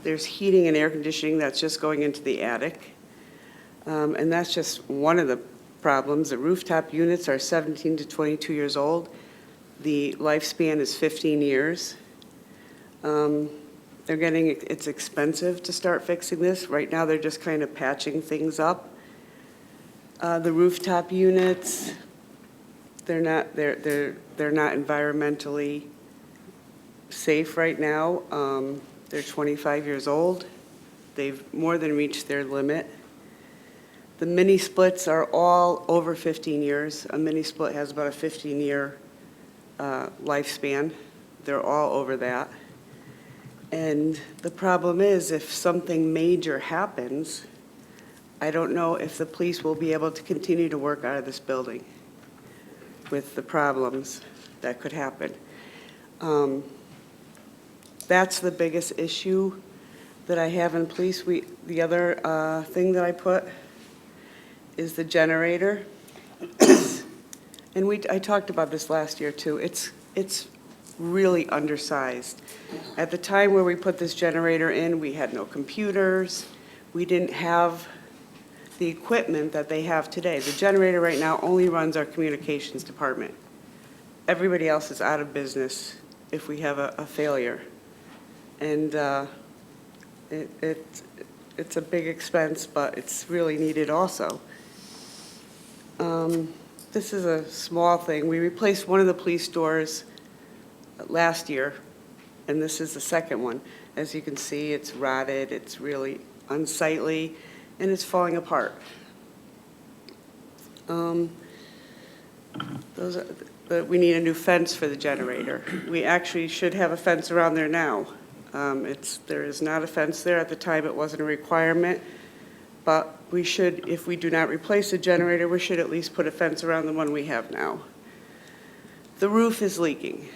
There's heating and air conditioning that's just going into the attic. And that's just one of the problems. The rooftop units are 17 to 22 years old. The lifespan is 15 years. It's expensive to start fixing this. Right now, they're just kind of patching things up. The rooftop units, they're not environmentally safe right now. They're 25 years old. They've more than reached their limit. The mini splits are all over 15 years. A mini split has about a 15-year lifespan. They're all over that. And the problem is, if something major happens, I don't know if the police will be able to continue to work out of this building with the problems that could happen. That's the biggest issue that I have in police. The other thing that I put is the generator. And I talked about this last year too. It's really undersized. At the time where we put this generator in, we had no computers. We didn't have the equipment that they have today. The generator right now only runs our communications department. Everybody else is out of business if we have a failure. And it's a big expense, but it's really needed also. This is a small thing. We replaced one of the police doors last year, and this is the second one. As you can see, it's rotted, it's really unsightly, and it's falling apart. We need a new fence for the generator. We actually should have a fence around there now. There is not a fence there. At the time, it wasn't a requirement, but we should, if we do not replace the generator, we should at least put a fence around the one we have now. The roof is leaking.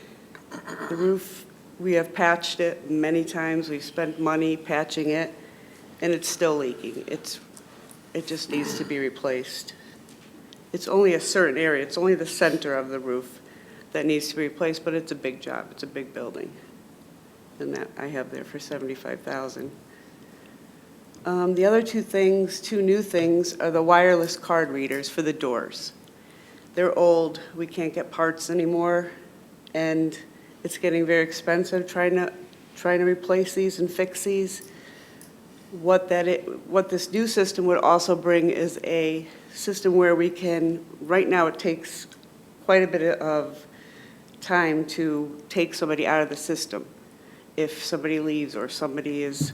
The roof, we have patched it many times. We've spent money patching it, and it's still leaking. It just needs to be replaced. It's only a certain area. It's only the center of the roof that needs to be replaced, but it's a big job. It's a big building. And that I have there for $75,000. The other two new things are the wireless card readers for the doors. They're old. We can't get parts anymore, and it's getting very expensive trying to replace these and fix these. What this new system would also bring is a system where we can, right now it takes quite a bit of time to take somebody out of the system. If somebody leaves or somebody is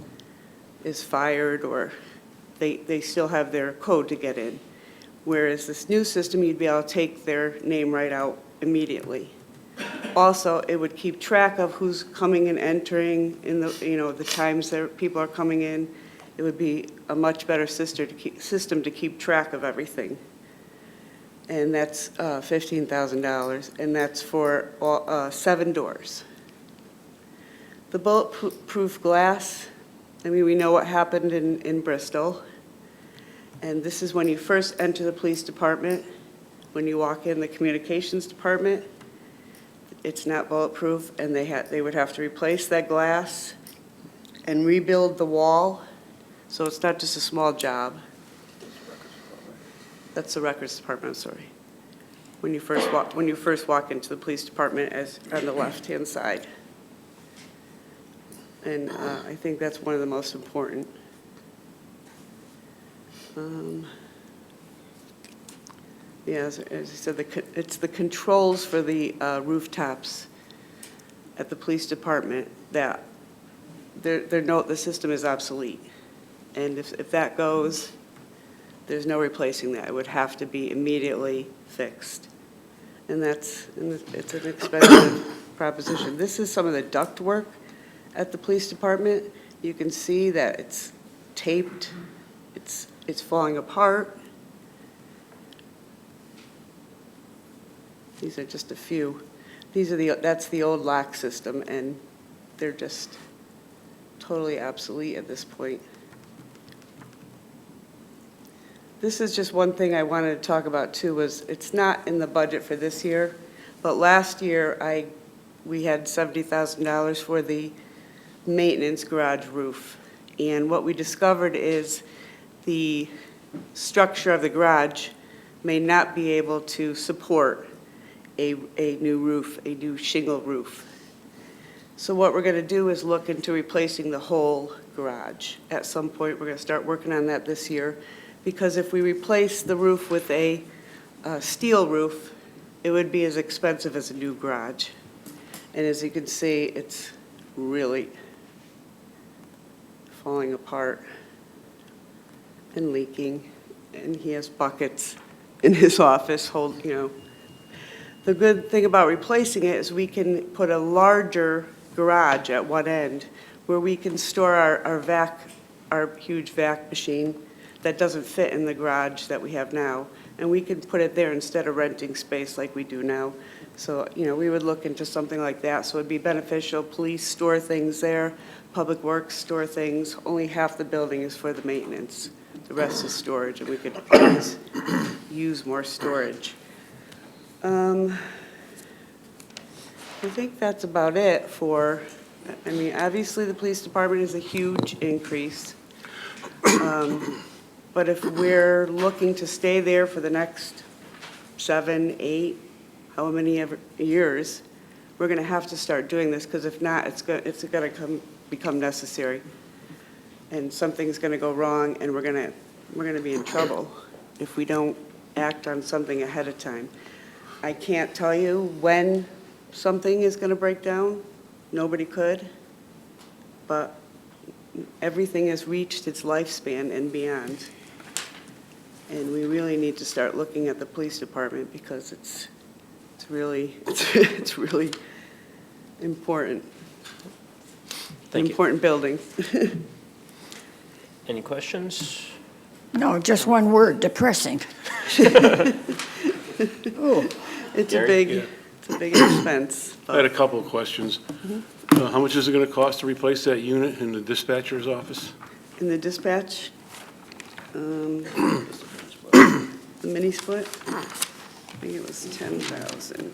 fired, or they still have their code to get in. Whereas this new system, you'd be able to take their name right out immediately. Also, it would keep track of who's coming and entering in the times that people are coming in. It would be a much better system to keep track of everything. And that's $15,000, and that's for 7 doors. The bulletproof glass, I mean, we know what happened in Bristol. And this is when you first enter the police department. When you walk in the communications department, it's not bulletproof, and they would have to replace that glass and rebuild the wall. So it's not just a small job. That's the records department, I'm sorry. When you first walk into the police department, on the left-hand side. And I think that's one of the most important. As I said, it's the controls for the rooftops at the police department that the system is obsolete. And if that goes, there's no replacing that. It would have to be immediately fixed. And it's an expensive proposition. This is some of the duct work at the police department. You can see that it's taped, it's falling apart. These are just a few. That's the old lock system, and they're just totally obsolete at this point. This is just one thing I wanted to talk about too, it's not in the budget for this year, but last year we had $70,000 for the maintenance garage roof. And what we discovered is the structure of the garage may not be able to support a new roof, a new shingle roof. So what we're going to do is look into replacing the whole garage. At some point, we're going to start working on that this year, because if we replace the roof with a steel roof, it would be as expensive as a new garage. And as you can see, it's really falling apart and leaking, and he has buckets in his office, The good thing about replacing it is we can put a larger garage at one end where we can store our huge vac machine that doesn't fit in the garage that we have now, and we can put it there instead of renting space like we do now. So, we would look into something like that, so it'd be beneficial. Police store things there, Public Works store things. Only half the building is for the maintenance. The rest is storage, and we could always use more storage. I think that's about it obviously the police department is a huge increase. But if we're looking to stay there for the next 7, 8, how many years, we're going to have to start doing this, because if not, it's going to become necessary. And something's going to go wrong, and we're going to be in trouble if we don't act on something ahead of time. I can't tell you when something is going to break down. Nobody could. But everything has reached its lifespan and beyond. And we really need to start looking at the police department, because it's really important. Thank you. Important building. Any questions? No, just one word, depressing. Oh, it's a Gary? big expense. I had a couple of questions. How much is it going to cost to replace that unit in the dispatcher's office? In the dispatch, the mini split, I think it was 10,000.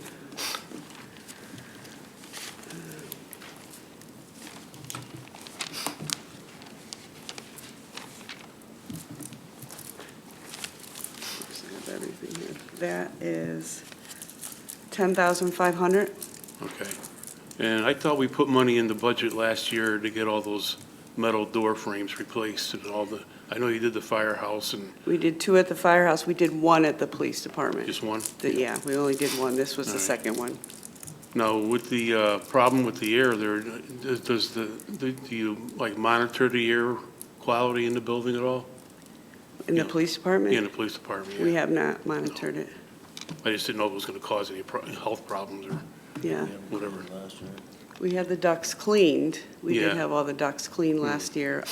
I have everything here. That is 10,500. Okay. And I thought we put money in the budget last year to get all those metal door frames replaced and I know you did the firehouse and We did 2 at the firehouse. We did 1 at the police department. just one. Yeah, we only did 1. This was the All right. second one. Now, with the problem with the air there, do you monitor the air quality in the building at all? In the police department? Yeah, in the police department, yeah. We have not monitored it. I just didn't know if it was going to cause any health problems or Yeah. whatever. We had the ducts cleaned. We did Yeah. have all the ducts cleaned last year.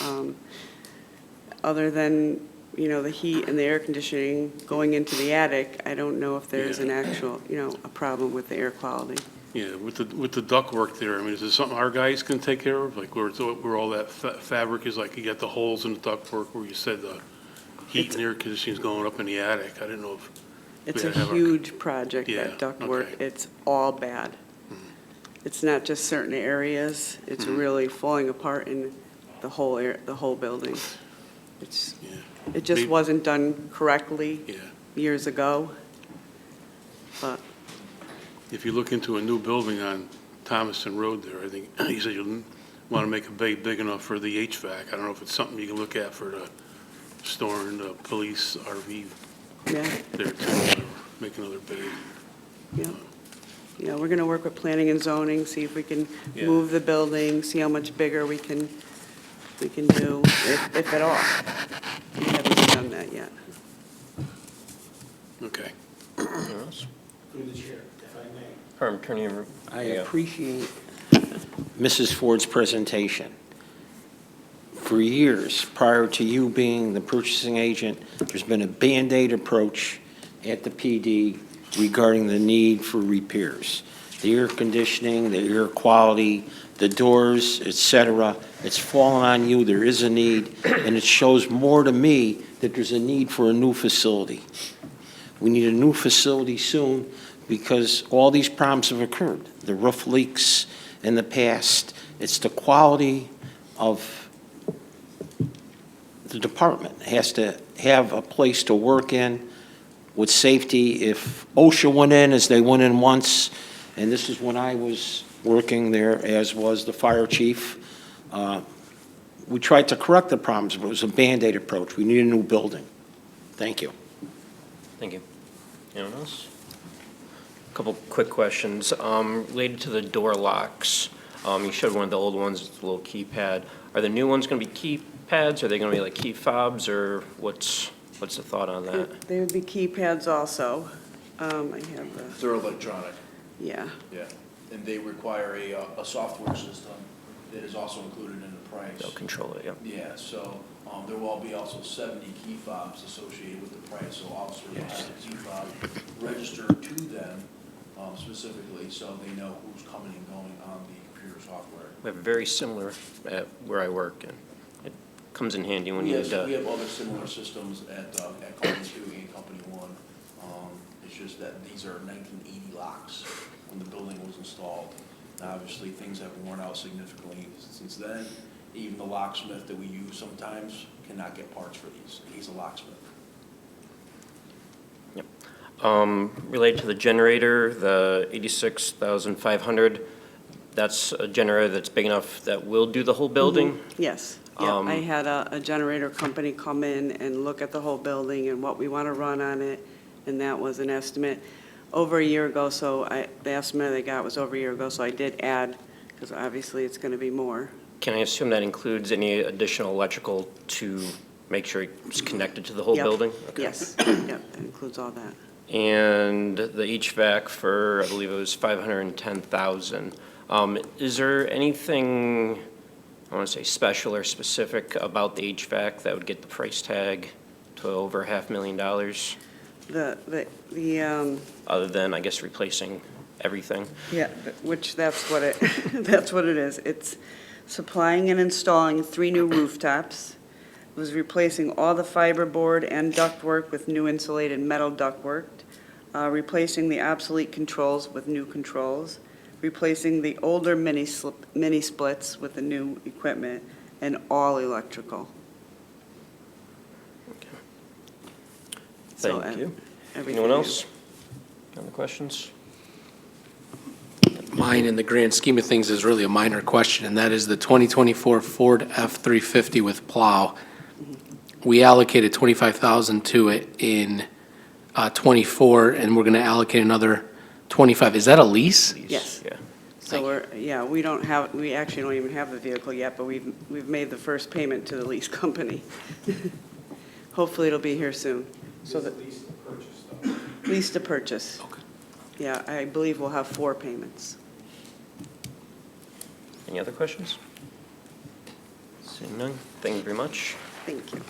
Other than, the heat and the air conditioning going into the attic, I don't know if there's Yeah. an actual, a problem with the air quality. Yeah, with the duct work there, I mean, is it something our guys can take care of? Like where all that fabric is, like you got the holes in the duct work where you said the heat and air conditioning is going up in the attic. I didn't know if. It's we a had to have huge project, Yeah, that duct work. okay. It's all bad. It's not just certain areas. It's really falling apart in the whole building. It just Maybe- wasn't done correctly Yeah. years ago. But If you look into a new building on Thomaston Road there, I think, you said you want to make a bay big enough for the HVAC. I don't know if it's something you can look at for the storing the police RV yeah, there too, or make another bay. yeah, we're going to work with planning and zoning, see if we can Yeah. move the building, see how much bigger we can do, if at all. We haven't done that yet. Okay. Through the chair, if I may. I appreciate Mrs. Ford's presentation. For years, prior to you being the purchasing agent, there's been a Band-Aid approach at the PD regarding the need for repairs. The air conditioning, the air quality, the doors, et cetera, it's fallen on you, there is a need, and it shows more to me that there's a need for a new facility. We need a new facility soon because all these problems have occurred. The roof leaks in the past. It's the quality of the department. It has to have a place to work in, with safety. If OSHA went in, as they went in once, and this is when I was working there, as was the fire chief, we tried to correct the problems, but it was a Band-Aid approach. We need a new building. Thank you. Thank you. Anyone else? A couple quick questions. Related to the door locks, you showed one of the old ones, it's a little keypad. Are the new ones going to be keypads? Are they going to be like key fobs, or what's the thought on that? They would be keypads also. I have the, They're electronic, yeah. yeah. And they require a software system that is also included in the price. They'll control it, yeah. Yeah, so there will be also 70 key fobs associated with the price, so officers will have a key fob registered to them specifically, so they know who's coming and going on the computer software. We have very similar at where I work, and it comes in handy when you Yes, need we have other similar systems at Company 2 and Company 1. It's just that these are 1980 locks when the building was installed. Now, obviously, things have worn out significantly since then. Even the locksmith that we use sometimes cannot get parts for these. He's a locksmith. Yep. Related to the generator, the 86,500, that's a generator that's big enough that will do the whole building? Yes. Yeah, I had a generator company come in and look at the whole building and what we want to run on it, and that was an estimate over a year ago, so the estimate they got was over a year ago, so I did add, because obviously it's going to be more. Can I assume that includes any additional electrical to make sure it's connected to the whole Yep. building? Okay. Yes, yep, that includes all that. And the HVAC for, I believe it was 510,000. Is there anything, I want to say special or specific about the HVAC that would get the price tag to over $500,000? Other than, I guess, replacing everything? Yeah, which that's what it, that's what it is. It's supplying and installing 3 new rooftops. It was replacing all the fiberboard and ductwork with new insulated metal ductwork, replacing the obsolete controls with new controls, replacing the older mini splits with the new equipment, and all electrical. So, Thank you. everything Anyone is- else? Other questions? Mine, in the grand scheme of things, is really a minor question, and that is the 2024 Ford F-350 with plow. We allocated 25,000 to it in '24, and we're going to allocate another 25. Is that a lease? Yes. Yeah. So we don't have, we actually don't even have the vehicle yet, but we've made the first payment to the lease company. Hopefully it'll be here soon. So that Lease to purchase, though. lease to purchase. Okay. Yeah, I believe we'll have 4 payments. Any other questions? Seeing none, thank you very much. Thank you.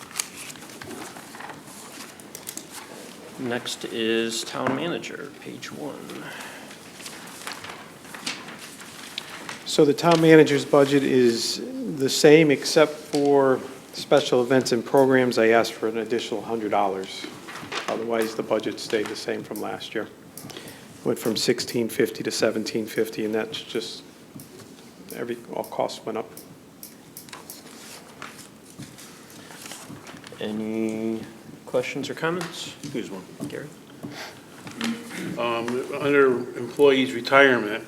Next is Town Manager, page 1. So the town manager's budget is the same except for special events and programs. I asked for an additional $100. Otherwise, the budget stayed the same from last year. Went from $1,650 to $1,750, and that's just, all costs went up. Any questions or comments? Here's one. Gary? Under employees' retirement,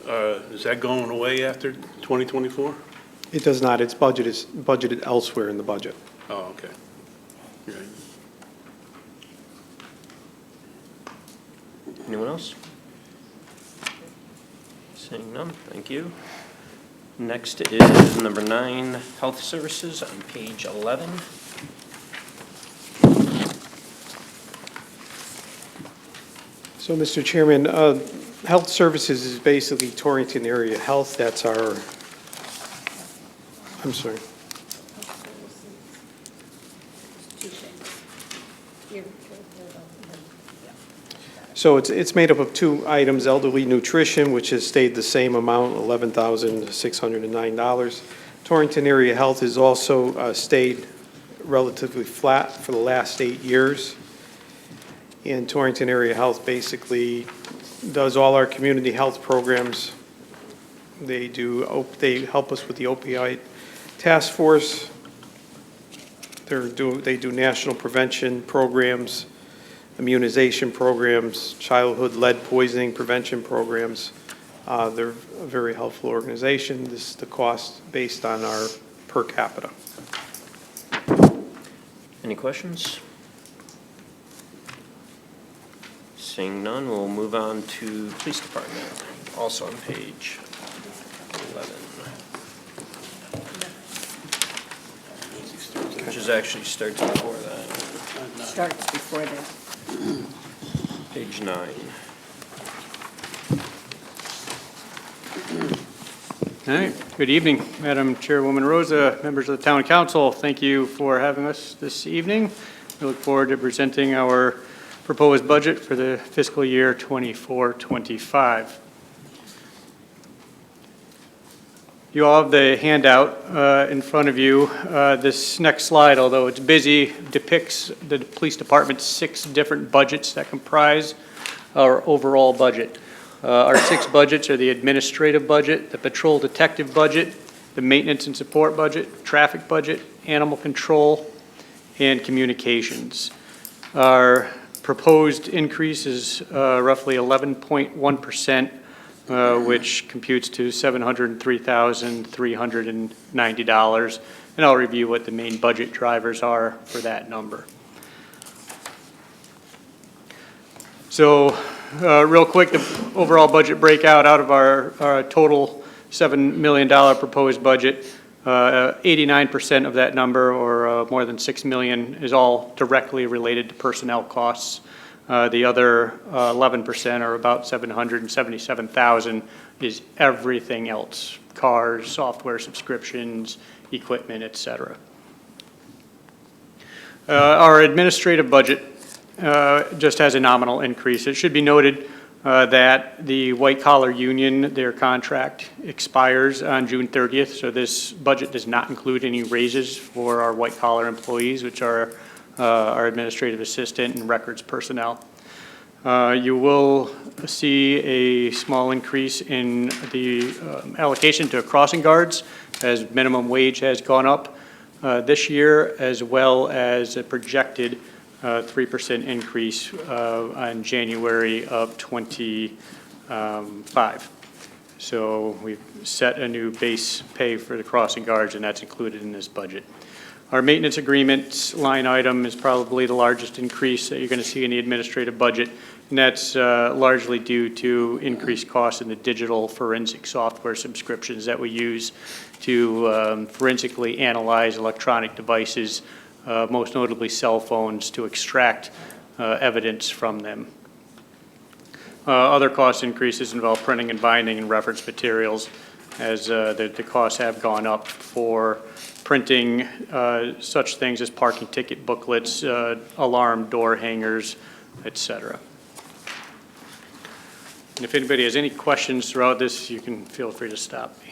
is that going away after 2024? It does not. It's budgeted elsewhere in the budget. Oh, okay. Right. Anyone else? Seeing none, thank you. Next is number 9, Health Services on page 11. So, Mr. Chairman, Health Services is basically Torrington Area Health. That's our, I'm sorry. So it's made up of 2 items, elderly nutrition, which has stayed the same amount, $11,609. Torrington Area Health has also stayed relatively flat for the last 8 years. And Torrington Area Health basically does all our community health programs. They help us with the opioid task force. They do national prevention programs. immunization programs, childhood lead poisoning prevention programs. They're a very helpful organization. This is the cost based on our per capita. Any questions? Seeing none, we'll move on to Police Department, also on page 11. Which is actually starts before that. Starts before that. Page 9. All right, good evening, Madam Chairwoman Rosa, members of the Town Council. Thank you for having us this evening. We look forward to presenting our proposed budget for the fiscal year 24-25. You all have the handout in front of you. This next slide, although it's busy, depicts the police department's 6 different budgets that comprise our overall budget. Our 6 budgets are the administrative budget, the patrol detective budget, the maintenance and support budget, traffic budget, animal control, and communications. Our proposed increase is roughly 11.1%. Which computes to $703,390. And I'll review what the main budget drivers are for that number. So real quick, the overall budget breakout out of our total $7 million proposed budget, 89% of that number, or more than $6 million, is all directly related to personnel costs. The other 11%, or about $777,000, is everything else: cars, software subscriptions, equipment, et cetera. Our administrative budget just has a nominal increase. It should be noted that the white collar union, their contract expires on June 30th, so this budget does not include any raises for our white collar employees, which are our administrative assistant and records personnel. You will see a small increase in the allocation to crossing guards as minimum wage has gone up this year, as well as a projected 3% increase on January of 25. So we've set a new base pay for the crossing guards, and that's included in this budget. Our maintenance agreements line item is probably the largest increase that you're going to see in the administrative budget, and that's largely due to increased costs in the digital forensic software subscriptions that we use to forensically analyze electronic devices, most notably cell phones, to extract evidence from them. Other cost increases involve printing and binding and reference materials, as the costs have gone up for printing such things as parking ticket booklets, alarm door hangers, et cetera. And if anybody has any questions throughout this, you can feel free to stop me.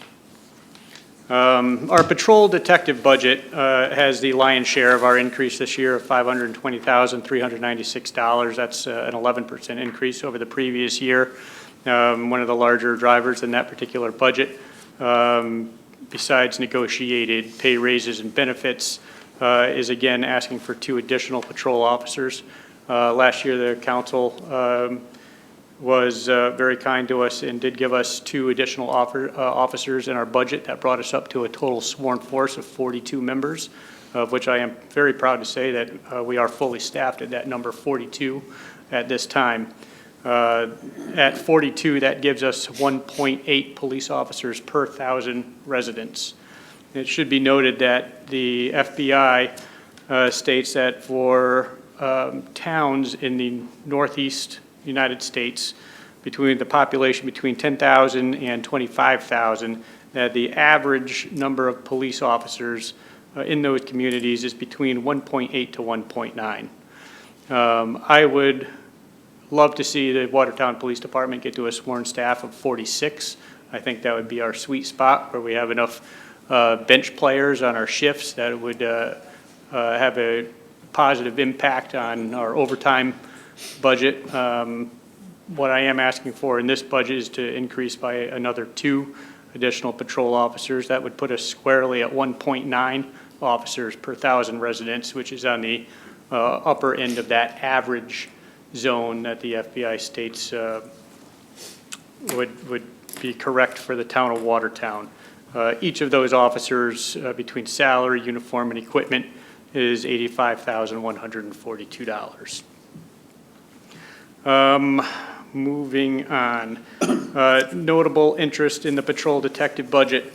Our patrol detective budget has the lion's share of our increase this year of $520,396. That's an 11% increase over the previous year. One of the larger drivers in that particular budget, besides negotiated pay raises and benefits, is again asking for 2 additional patrol officers. Last year, the council was very kind to us and did give us 2 additional officers in our budget. That brought us up to a total sworn force of 42 members, of which I am very proud to say that we are fully staffed at that number 42 at this time. At 42, that gives us 1.8 police officers per 1,000 residents. It should be noted that the FBI states that for towns in the Northeast United States, between the population between 10,000 and 25,000, that the average number of police officers in those communities is between 1.8 to 1.9. I would love to see the Watertown Police Department get to a sworn staff of 46. I think that would be our sweet spot, where we have enough bench players on our shifts that it would have a positive impact on our overtime budget. What I am asking for in this budget is to increase by another 2 additional patrol officers. That would put us squarely at 1.9 officers per 1,000 residents, which is on the upper end of that average zone that the FBI states would be correct for the town of Watertown. Each of those officers, between salary, uniform, and equipment, is $85,142. Moving on, notable interest in the patrol detective budget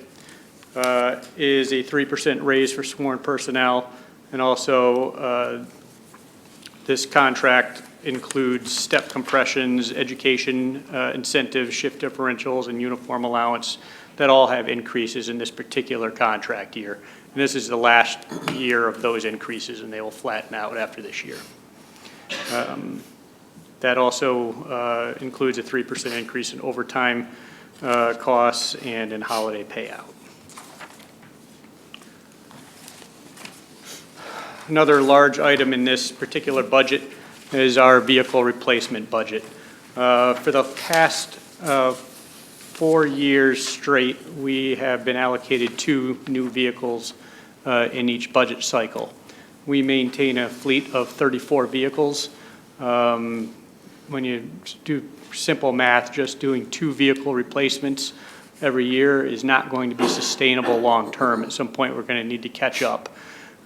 is a 3% raise for sworn personnel, and also this contract includes step compressions, education incentives, shift differentials, and uniform allowance that all have increases in this particular contract year. And this is the last year of those increases, and they will flatten out after this year. That also includes a 3% increase in overtime costs and in holiday payout. Another large item in this particular budget is our vehicle replacement budget. For the past 4 years straight, we have been allocated 2 new vehicles in each budget cycle. We maintain a fleet of 34 vehicles. When you do simple math, just doing 2 vehicle replacements every year is not going to be sustainable long-term. At some point, we're going to need to catch up.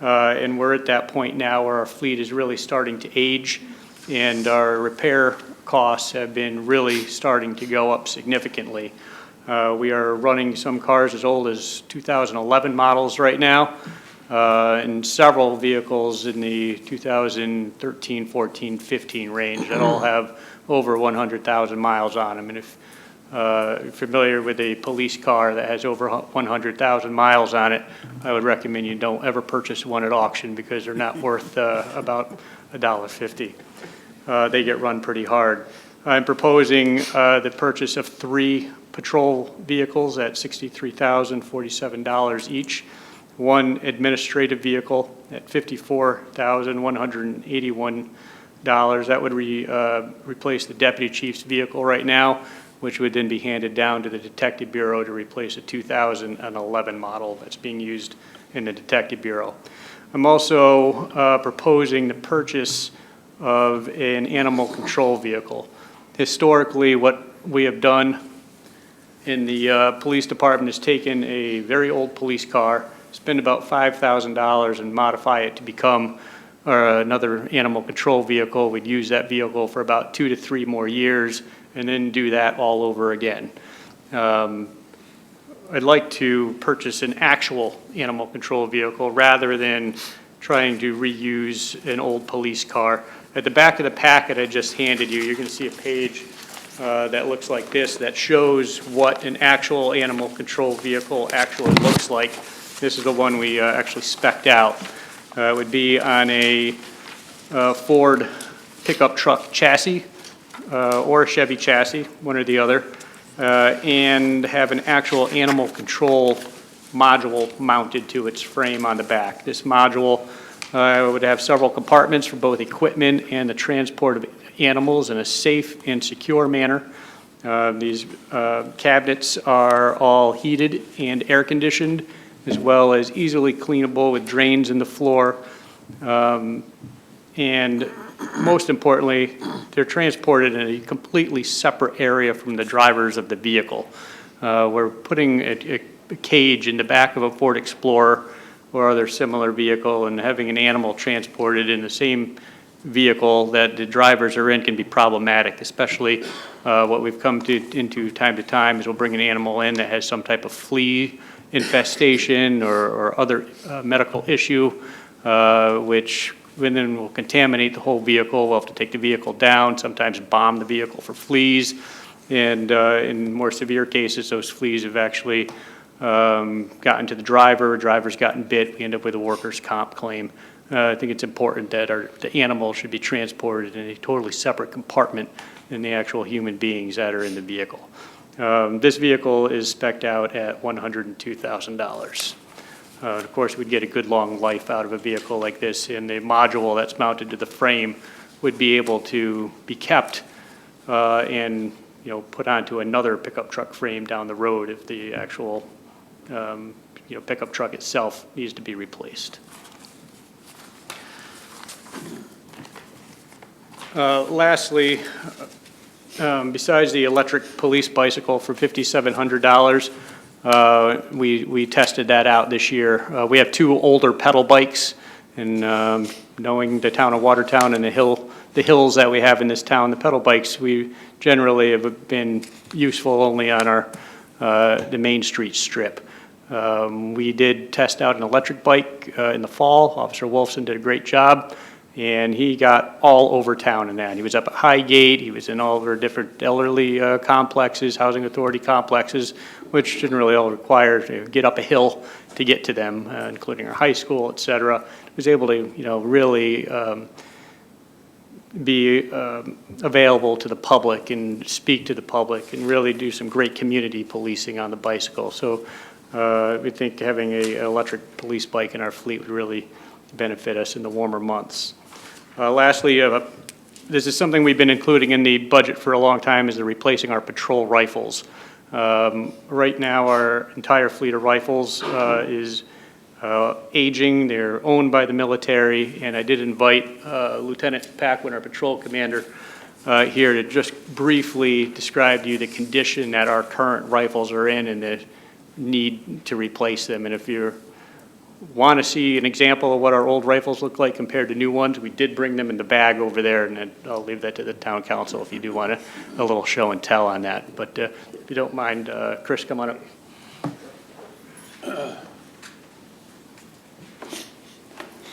And we're at that point now where our fleet is really starting to age, and our repair costs have been really starting to go up significantly. We are running some cars as old as 2011 models right now, and several vehicles in the 2013, 14, 15 range that all have over 100,000 miles on them. And if you're familiar with a police car that has over 100,000 miles on it, I would recommend you don't ever purchase one at auction because they're not worth about $1.50. They get run pretty hard. I'm proposing the purchase of 3 patrol vehicles at $63,047 each, 1 administrative vehicle at $54,181. That would replace the deputy chief's vehicle right now, which would then be handed down to the Detective Bureau to replace a 2011 model that's being used in the Detective Bureau. I'm also proposing the purchase of an animal control vehicle. Historically, what we have done in the police department is taken a very old police car, spend about $5,000 and modify it to become another animal control vehicle. We'd use that vehicle for about 2 to 3 more years and then do that all over again. I'd like to purchase an actual animal control vehicle rather than trying to reuse an old police car. At the back of the packet I just handed you, you're going to see a page that looks like this that shows what an actual animal control vehicle actually looks like. This is the one we actually spec'd out. It would be on a Ford pickup truck chassis or a Chevy chassis, one or the other, and have an actual animal control module mounted to its frame on the back. This module would have several compartments for both equipment and the transport of animals in a safe and secure manner. These cabinets are all heated and air conditioned, as well as easily cleanable with drains in the floor. And most importantly, they're transported in a completely separate area from the drivers of the vehicle. We're putting a cage in the back of a Ford Explorer or other similar vehicle, and having an animal transported in the same vehicle that the drivers are in can be problematic, especially what we've come into time to time is we'll bring an animal in that has some type of flea infestation or other medical issue, which then will contaminate the whole vehicle. We'll have to take the vehicle down, sometimes bomb the vehicle for fleas, and in more severe cases, those fleas have actually gotten to the driver's gotten bit, we end up with a workers' comp claim. I think it's important that the animal should be transported in a totally separate compartment than the actual human beings that are in the vehicle. This vehicle is spec'd out at $102,000. Of course, we'd get a good long life out of a vehicle like this, and the module that's mounted to the frame would be able to be kept and put onto another pickup truck frame down the road if the actual pickup truck itself needs to be replaced. Lastly, besides the electric police bicycle for $5,700, we tested that out this year. We have 2 older pedal bikes, and knowing the town of Watertown and the hills that we have in this town, the pedal bikes, we generally have been useful only on the Main Street strip. We did test out an electric bike in the fall. Officer Wolfson did a great job, and he got all over town in that. He was up at Highgate, he was in all of our different elderly complexes, housing authority complexes, which didn't really all require to get up a hill to get to them, including our high school, et cetera. He was able to, really be available to the public and speak to the public and really do some great community policing on the bicycle. So we think having an electric police bike in our fleet would really benefit us in the warmer months. Lastly, this is something we've been including in the budget for a long time, is the replacing our patrol rifles. Right now, our entire fleet of rifles is aging. They're owned by the military, and I did invite Lieutenant Paquin, our patrol commander, here to just briefly describe to you the condition that our current rifles are in and the need to replace them. And if you want to see an example of what our old rifles look like compared to new ones, we did bring them in the bag over there, and I'll leave that to the town council if you do want a little show and tell on that. But if you don't mind, Chris, come on up.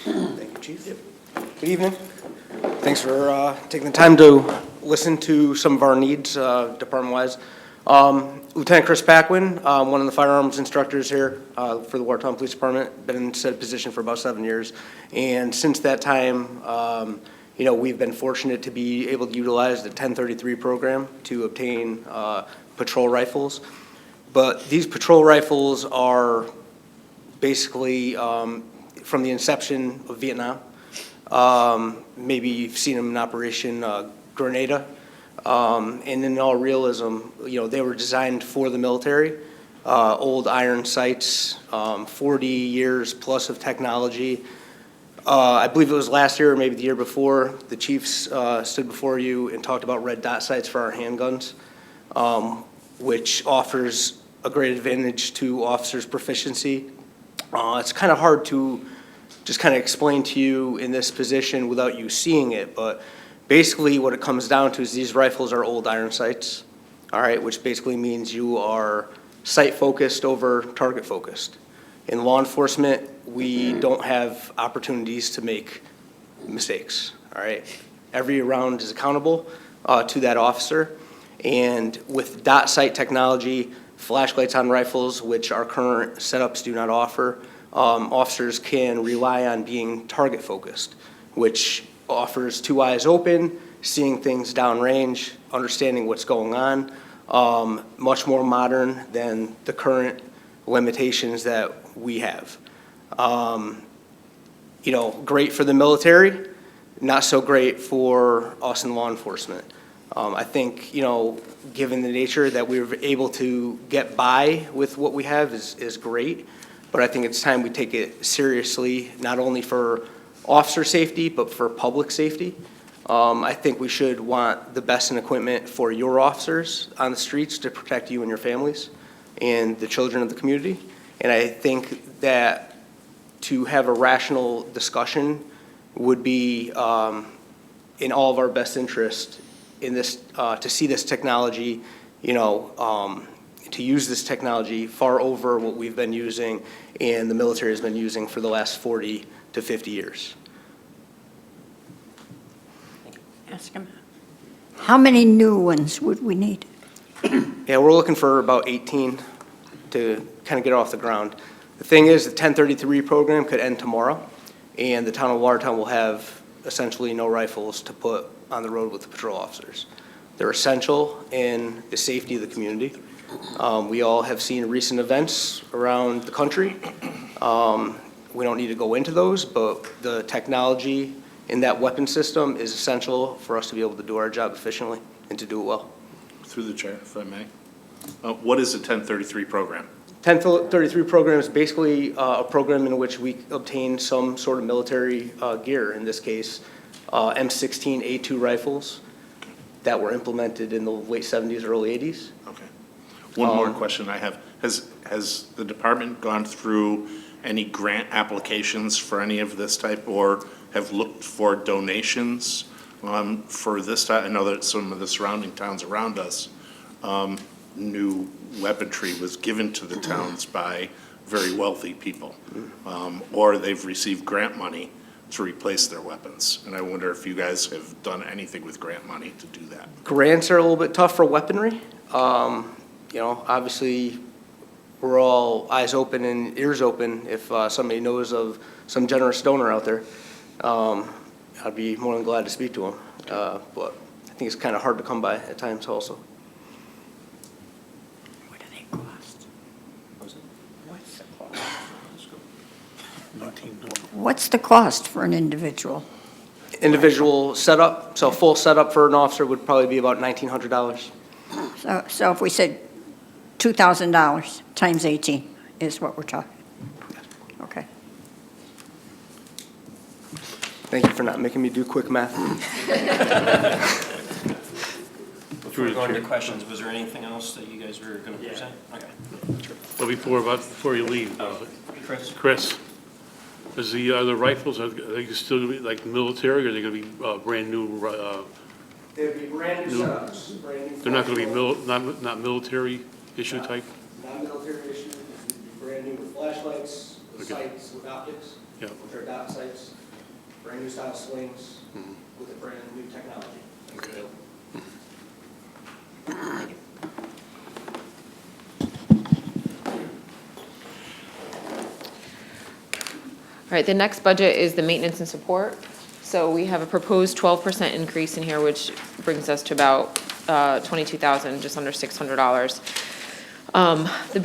Thank you, Chief. Good evening. Thanks for taking the time to listen to some of our needs department-wise. Lieutenant Chris Paquin, one of the firearms instructors here for the Watertown Police Department, been in said position for about 7 years. And since that time, we've been fortunate to be able to utilize the 1033 program to obtain patrol rifles. But these patrol rifles are basically from the inception of Vietnam. Maybe you've seen them in Operation Grenada. And in all realism, they were designed for the military. Old iron sights, 40 years plus of technology. I believe it was last year or maybe the year before, the chiefs stood before you and talked about red dot sights for our handguns, which offers a great advantage to officers' proficiency. It's kind of hard to just kind of explain to you in this position without you seeing it, but basically what it comes down to is these rifles are old iron sights, all right, which basically means you are sight focused over target focused. In law enforcement, we don't have opportunities to make mistakes, all right? Every round is accountable to that officer. And with dot sight technology, flashlights on rifles, which our current setups do not offer, officers can rely on being target focused, which offers 2 eyes open, seeing things downrange, understanding what's going on, much more modern than the current limitations that we have. Great for the military, not so great for us in law enforcement. I think, given the nature that we were able to get by with what we have is great, but I think it's time we take it seriously, not only for officer safety, but for public safety. I think we should want the best in equipment for your officers on the streets to protect you and your families and the children of the community. And I think that to have a rational discussion would be in all of our best interest in this, to see this technology, to use this technology far over what we've been using and the military has been using for the last 40 to 50 years. Ask him. How many new ones would we need? Yeah, we're looking for about 18 to kind of get off the ground. The thing is, the 1033 program could end tomorrow, and the town of Watertown will have essentially no rifles to put on the road with the patrol officers. They're essential in the safety of the community. We all have seen recent events around the country. We don't need to go into those, but the technology in that weapon system is essential for us to be able to do our job efficiently and to do it well. Through the chair, if I may. What is the 1033 program? 1033 program is basically a program in which we obtain some sort of military gear. In this case, M16A2 rifles that were implemented in the late 70s, early 80s. Okay. One more question I have. Has the department gone through any grant applications for any of this type, or have looked for donations for this type? I know that some of the surrounding towns around us, new weaponry was given to the towns by very wealthy people, or they've received grant money to replace their weapons. And I wonder if you guys have done anything with grant money to do that. Grants are a little bit tough for weaponry. You know, obviously, we're all eyes open and ears open if somebody knows of some generous donor out there. I'd be more than glad to speak to them. But I think it's kind of hard to come by at times also. What do they cost? What's the cost? What's the cost for an individual? Individual setup, so full setup for an officer would probably be about $1,900. So if we said $2,000 times 18 is what we're talking. Okay. Thank you for not making me do quick math. Before we go into questions, was there anything else that you guys were going to present? Okay. Well, before you leave, Chris, is the rifles, are they still going to be like military, or are they going to be brand new? They'd be brand new setups. They're not going to be not military issue type? Non-military issue, would be brand new with flashlights, with sights, with optics, Yeah. which are dot sights, brand new style slings, Mhm. with a brand new technology. Okay. All right, the next budget is the maintenance and support. So we have a proposed 12% increase in here, which brings us to about $22,000, just under $600. One of the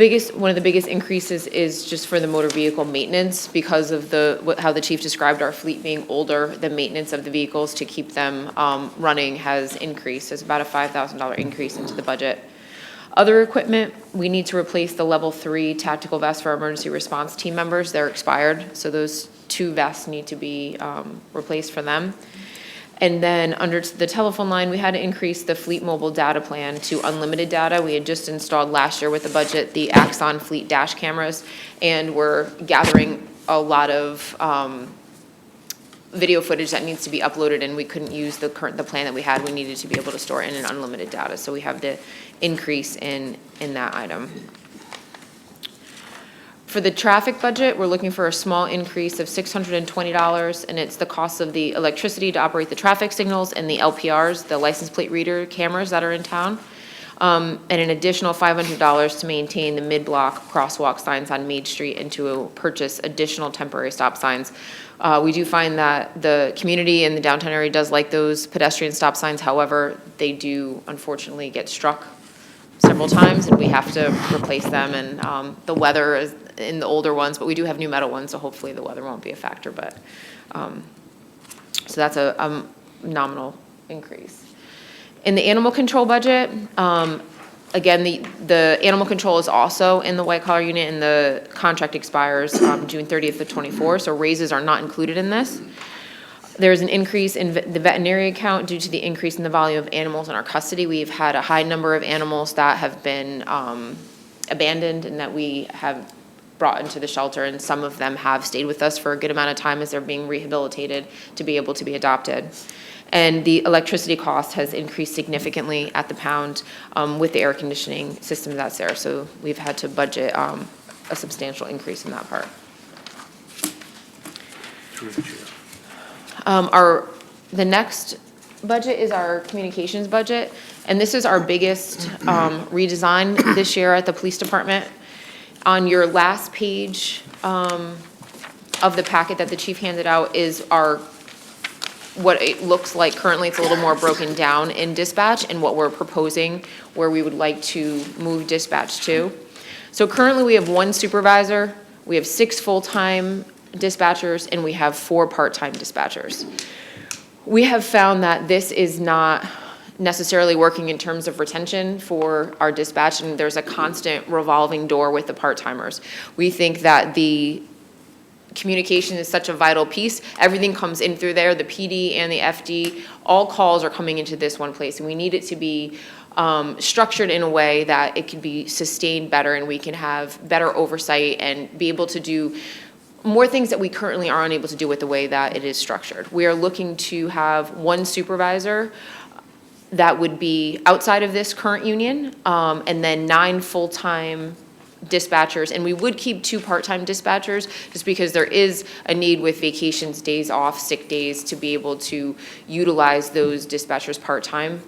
biggest increases is just for the motor vehicle maintenance because of how the chief described our fleet being older. The maintenance of the vehicles to keep them running has increased. There's about a $5,000 increase into the budget. Other equipment, we need to replace the level 3 tactical vests for our emergency response team members. They're expired, so those 2 vests need to be replaced for them. And then under the telephone line, we had to increase the fleet mobile data plan to unlimited data. We had just installed last year with the budget the Axon fleet dash cameras, and we're gathering a lot of video footage that needs to be uploaded, and we couldn't use the plan that we had. We needed to be able to store in an unlimited data, so we have to increase in that item. For the traffic budget, we're looking for a small increase of $620, and it's the cost of the electricity to operate the traffic signals and the LPRs, the license plate reader cameras that are in town, and an additional $500 to maintain the mid-block crosswalk signs on Main Street and to purchase additional temporary stop signs. We do find that the community in the downtown area does like those pedestrian stop signs. However, they do unfortunately get struck several times, and we have to replace them. And the weather is in the older ones, but we do have new metal ones, so hopefully the weather won't be a factor. But so that's a nominal increase. In the animal control budget, again, the animal control is also in the white collar unit, and the contract expires June 30th of '24, so raises are not included in this. There's an increase in the veterinary account due to the increase in the volume of animals in our custody. We've had a high number of animals that have been abandoned and that we have brought into the shelter, and some of them have stayed with us for a good amount of time as they're being rehabilitated to be able to be adopted. And the electricity cost has increased significantly at the pound with the air conditioning system that's there. So we've had to budget a substantial increase in that part. The next budget is our communications budget, and this is our biggest redesign this year at the police department. On your last page of the packet that the chief handed out is what it looks like currently. It's a little more broken down in dispatch and what we're proposing, where we would like to move dispatch to. So currently we have 1 supervisor, we have 6 full-time dispatchers, and we have 4 part-time dispatchers. We have found that this is not necessarily working in terms of retention for our dispatch, and there's a constant revolving door with the part-timers. We think that the communication is such a vital piece. Everything comes in through there, the PD and the FD, all calls are coming into this one place, and we need it to be structured in a way that it can be sustained better and we can have better oversight and be able to do more things that we currently are unable to do with the way that it is structured. We are looking to have one supervisor that would be outside of this current union, and then 9 full-time dispatchers, and we would keep 2 part-time dispatchers just because there is a need with vacations, days off, sick days to be able to utilize those dispatchers part-time.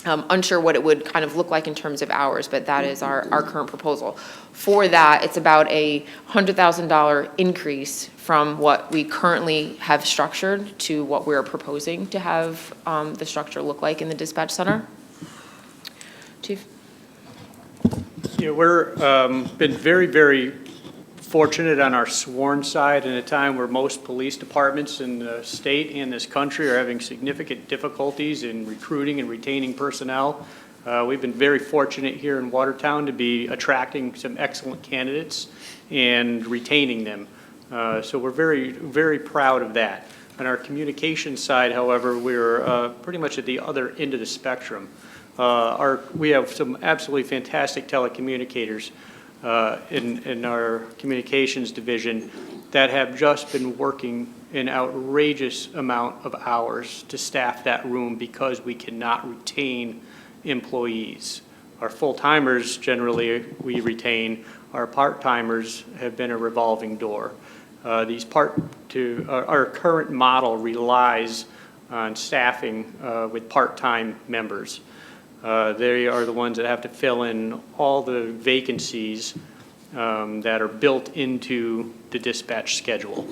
Unsure what it would kind of look like in terms of hours, but that is our current proposal. For that, it's about a $100,000 increase from what we currently have structured to what we're proposing to have the structure look like in the dispatch center. Chief? Yeah, we're been very, very fortunate on our sworn side in a time where most police departments in the state and this country are having significant difficulties in recruiting and retaining personnel. We've been very fortunate here in Watertown to be attracting some excellent candidates and retaining them. So we're very, very proud of that. On our communications side, however, we're pretty much at the other end of the spectrum. We have some absolutely fantastic telecommunicators in our communications division that have just been working an outrageous amount of hours to staff that room because we cannot retain employees. Our full-timers generally we retain. Our part-timers have been a revolving door. Our current model relies on staffing with part-time members. They are the ones that have to fill in all the vacancies that are built into the dispatch schedule.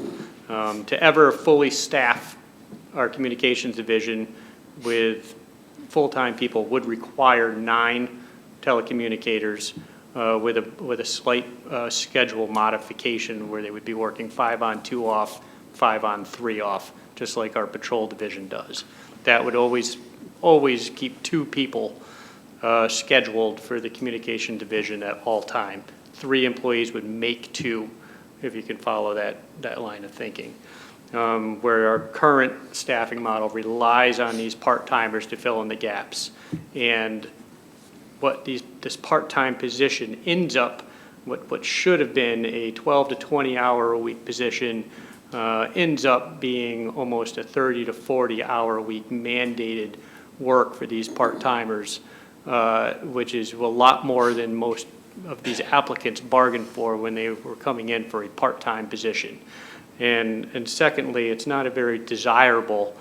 To ever fully staff our communications division with full-time people would require 9 telecommunicators with a slight schedule modification where they would be working 5 on 2 off, 5 on 3 off, just like our patrol division does. That would always keep 2 people scheduled for the communication division at all time. 3 employees would make 2, if you can follow that line of thinking. Where our current staffing model relies on these part-timers to fill in the gaps. And what this part-time position ends up, what should have been a 12 to 20 hour a week position, ends up being almost a 30 to 40 hour a week mandated work for these part-timers, which is a lot more than most of these applicants bargained for when they were coming in for a part-time position. And secondly, it's not a very desirable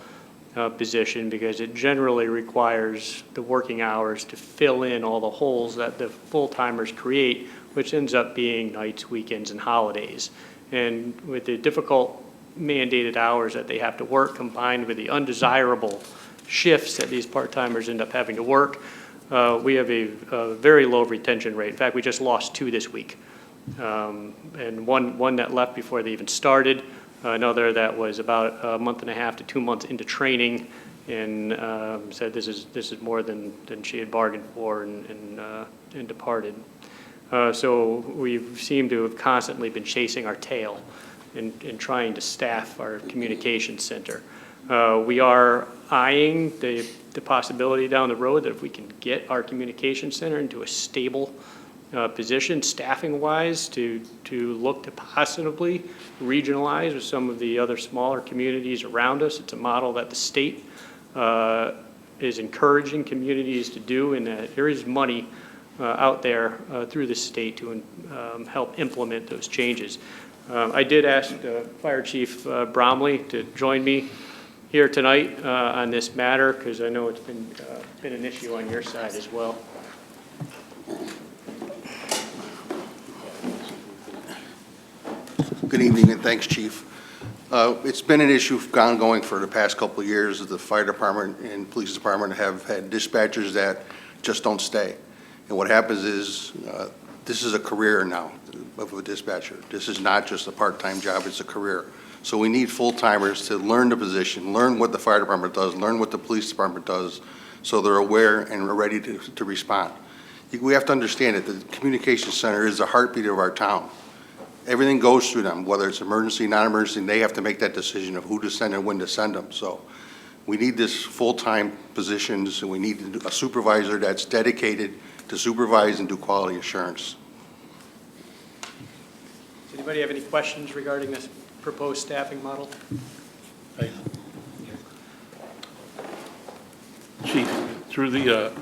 position because it generally requires the working hours to fill in all the holes that the full-timers create, which ends up being nights, weekends, and holidays. And with the difficult mandated hours that they have to work combined with the undesirable shifts that these part-timers end up having to work, we have a very low retention rate. In fact, we just lost 2 this week. And one that left before they even started, another that was about a month and a half to 2 months into training and said this is more than she had bargained for and departed. So we seem to have constantly been chasing our tail in trying to staff our communications center. We are eyeing the possibility down the road that if we can get our communications center into a stable position staffing-wise to look to possibly regionalize with some of the other smaller communities around us. It's a model that the state is encouraging communities to do, and that there is money out there through the state to help implement those changes. I did ask Fire Chief Bromley to join me here tonight on this matter because I know it's been an issue on your side as well. Good evening, and thanks, Chief. It's been an issue ongoing for the past couple of years. The fire department and police department have had dispatchers that just don't stay. And what happens is, this is a career now of a dispatcher. This is not just a part-time job, it's a career. So we need full-timers to learn the position, learn what the fire department does, learn what the police department does, so they're aware and are ready to respond. We have to understand that the communications center is the heartbeat of our town. everything goes through them, whether it's emergency, non-emergency, they have to make that decision of who to send and when to send them. So we need this full-time positions, and we need a supervisor that's dedicated to supervise and do quality assurance. Does anybody have any questions regarding this proposed staffing model? Chief, through the,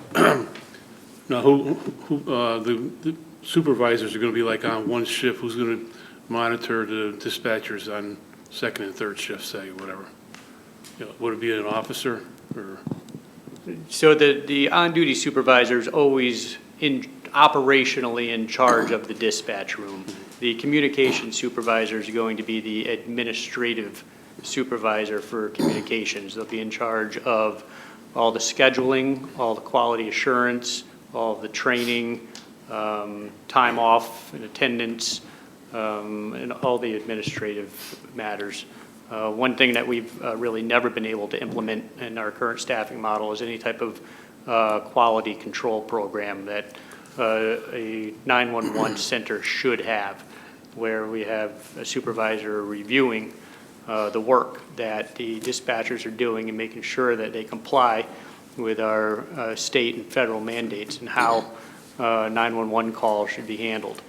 now the supervisors are going to be like on one shift, who's going to monitor the dispatchers on second and third shift, say, whatever? You know, would it be an officer or? So the on-duty supervisor is always operationally in charge of the dispatch room. The communication supervisor is going to be the administrative supervisor for communications. They'll be in charge of all the scheduling, all the quality assurance, all the training, time off and attendance, and all the administrative matters. One thing that we've really never been able to implement in our current staffing model is any type of quality control program that a 911 center should have, where we have a supervisor reviewing the work that the dispatchers are doing and making sure that they comply with our state and federal mandates and how 911 calls should be handled.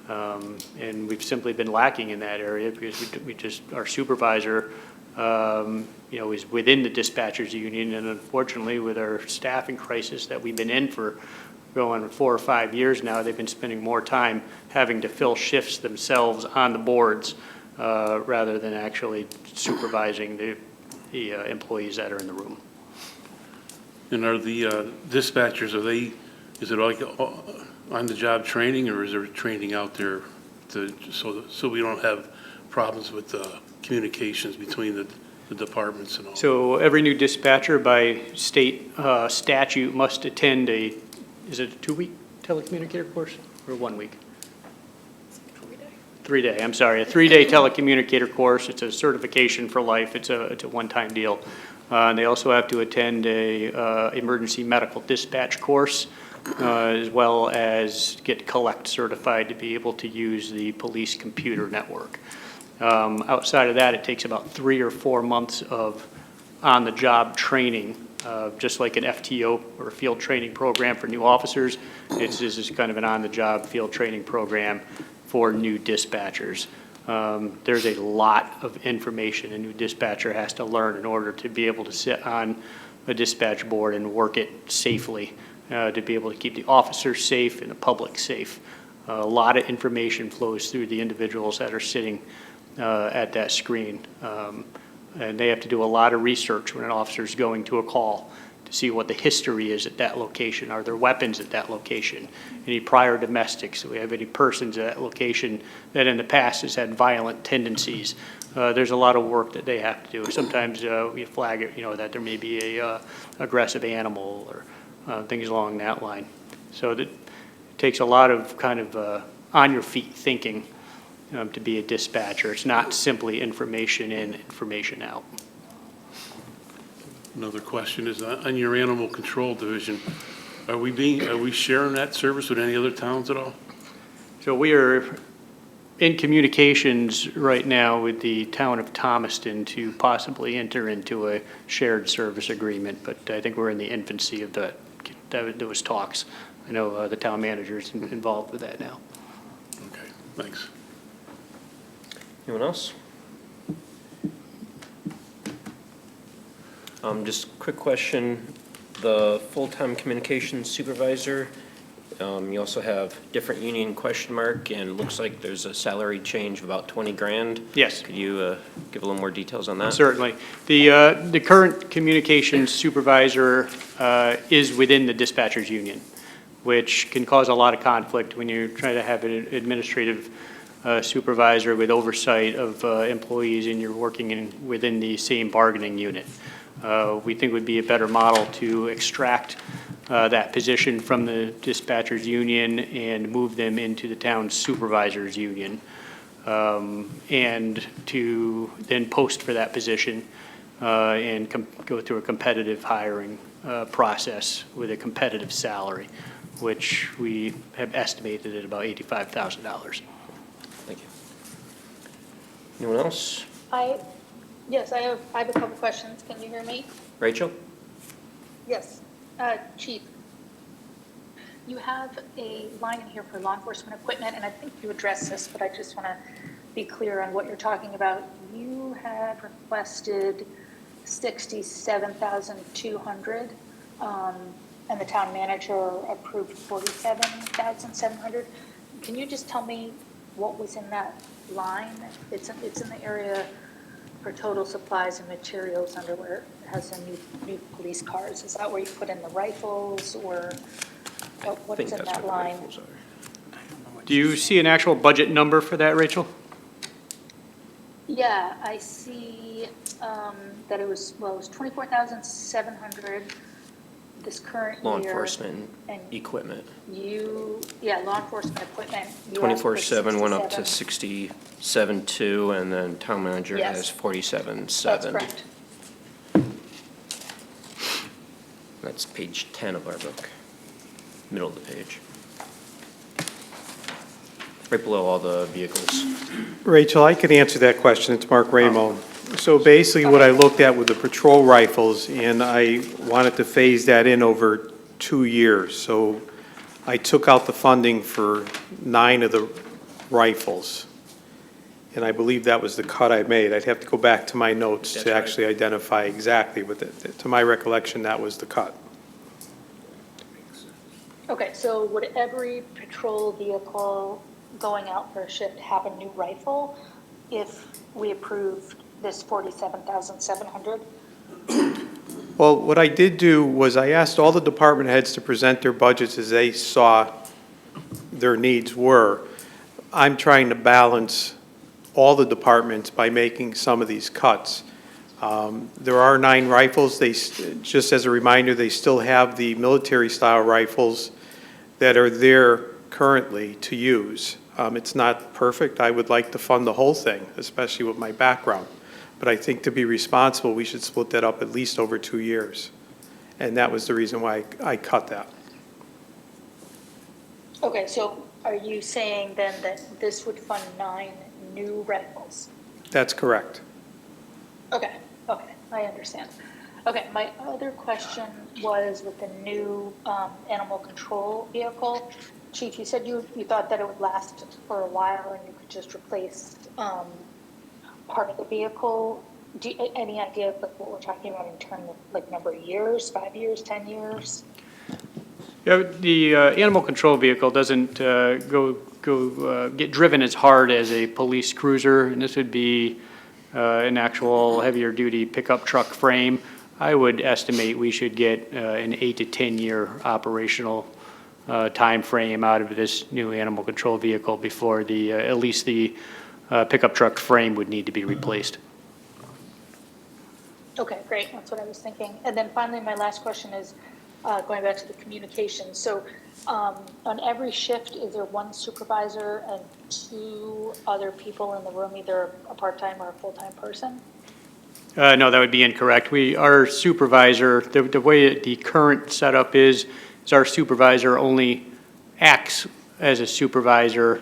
And we've simply been lacking in that area because our supervisor, is within the dispatchers union, and unfortunately with our staffing crisis that we've been in for going 4 or 5 years now, they've been spending more time having to fill shifts themselves on the boards rather than actually supervising the employees that are in the room. And are the dispatchers, is it like on-the-job training, or is there training out there so we don't have problems with communications between the departments and all? So every new dispatcher by state statute must attend is it a 2-week telecommunicator course or 1 week? 3-day, I'm sorry, a 3-day telecommunicator course. It's a certification for life. It's a one-time deal. And they also have to attend a emergency medical dispatch course, as well as get collect certified to be able to use the police computer network. Outside of that, it takes about 3 or 4 months of on-the-job training, just like an FTO or a field training program for new officers. This is kind of an on-the-job field training program for new dispatchers. There's a lot of information a new dispatcher has to learn in order to be able to sit on a dispatch board and work it safely, to be able to keep the officers safe and the public safe. A lot of information flows through the individuals that are sitting at that screen. And they have to do a lot of research when an officer is going to a call to see what the history is at that location. Are there weapons at that location? Any prior domestics? Do we have any persons at that location that in the past has had violent tendencies? There's a lot of work that they have to do. Sometimes we flag it, that there may be a aggressive animal or things along that line. So it takes a lot of kind of on your feet thinking to be a dispatcher. It's not simply information in, information out. Another question is, on your animal control division, are we sharing that service with any other towns at all? So we are in communications right now with the town of Thomaston to possibly enter into a shared service agreement, but I think we're in the infancy of those talks. I know the town manager is involved with that now. Okay, thanks. Anyone else? Just quick question, the full-time communications supervisor, you also have different union question mark, and it looks like there's a salary change of about 20 grand. Yes. Could you give a little more details on that? Certainly. The current communications supervisor is within the dispatchers union, which can cause a lot of conflict when you're trying to have an administrative supervisor with oversight of employees and you're working within the same bargaining unit. We think it would be a better model to extract that position from the dispatchers union and move them into the town supervisors union, and to then post for that position and go through a competitive hiring process with a competitive salary, which we have estimated at about $85,000. Thank you. Anyone else? Yes, I have a couple questions. Can you hear me? Rachel? Yes. Chief, you have a line in here for law enforcement equipment, and I think you addressed this, but I just want to be clear on what you're talking about. You have requested 67,200, and the town manager approved 47,700. Can you just tell me what was in that line? It's in the area for total supplies and materials under where it has the new police cars. Is that where you put in the rifles, or what's in that line? Do you see an actual budget number for that, Rachel? Yeah, I see that it was 24,700 this current year. Law enforcement and equipment. Law enforcement equipment. 24/7 went up to 67.2, and then town manager Yes. has 47.7. That's correct. That's page 10 of our book, middle of the page. Right below all the vehicles. Rachel, I could answer that question. It's Mark Ramo. So basically, what I looked at with the patrol rifles, and I wanted to phase that in over 2 years. So I took out the funding for 9 of the rifles. And I believe that was the cut I made. I'd have to go back to my notes to actually identify exactly what to my recollection, that was the cut. Okay, so would every patrol vehicle going out for a shift have a new rifle if we approved this 47,700? Well, what I did do was I asked all the department heads to present their budgets as they saw their needs were. I'm trying to balance all the departments by making some of these cuts. There are 9 rifles. Just as a reminder, they still have the military-style rifles that are there currently to use. It's not perfect. I would like to fund the whole thing, especially with my background. But I think to be responsible, we should split that up at least over 2 years. And that was the reason why I cut that. Okay, so are you saying then that this would fund 9 new rifles? That's correct. Okay, I understand. Okay, my other question was with the new animal control vehicle. Chief, you said you thought that it would last for a while and you could just replace part of the vehicle. Any idea of what we're talking about in terms of number of years, 5 years, 10 years? Yeah, the animal control vehicle doesn't get driven as hard as a police cruiser, and this would be an actual heavier duty pickup truck frame. I would estimate we should get an 8 to 10 year operational time frame out of this new animal control vehicle before at least the pickup truck frame would need to be replaced. Okay, great. That's what I was thinking. And then finally, my last question is going back to the communication. So on every shift, is there one supervisor and 2 other people in the room, either a part-time or a full-time person? No, that would be incorrect. Our supervisor, the way the current setup is our supervisor only acts as a supervisor,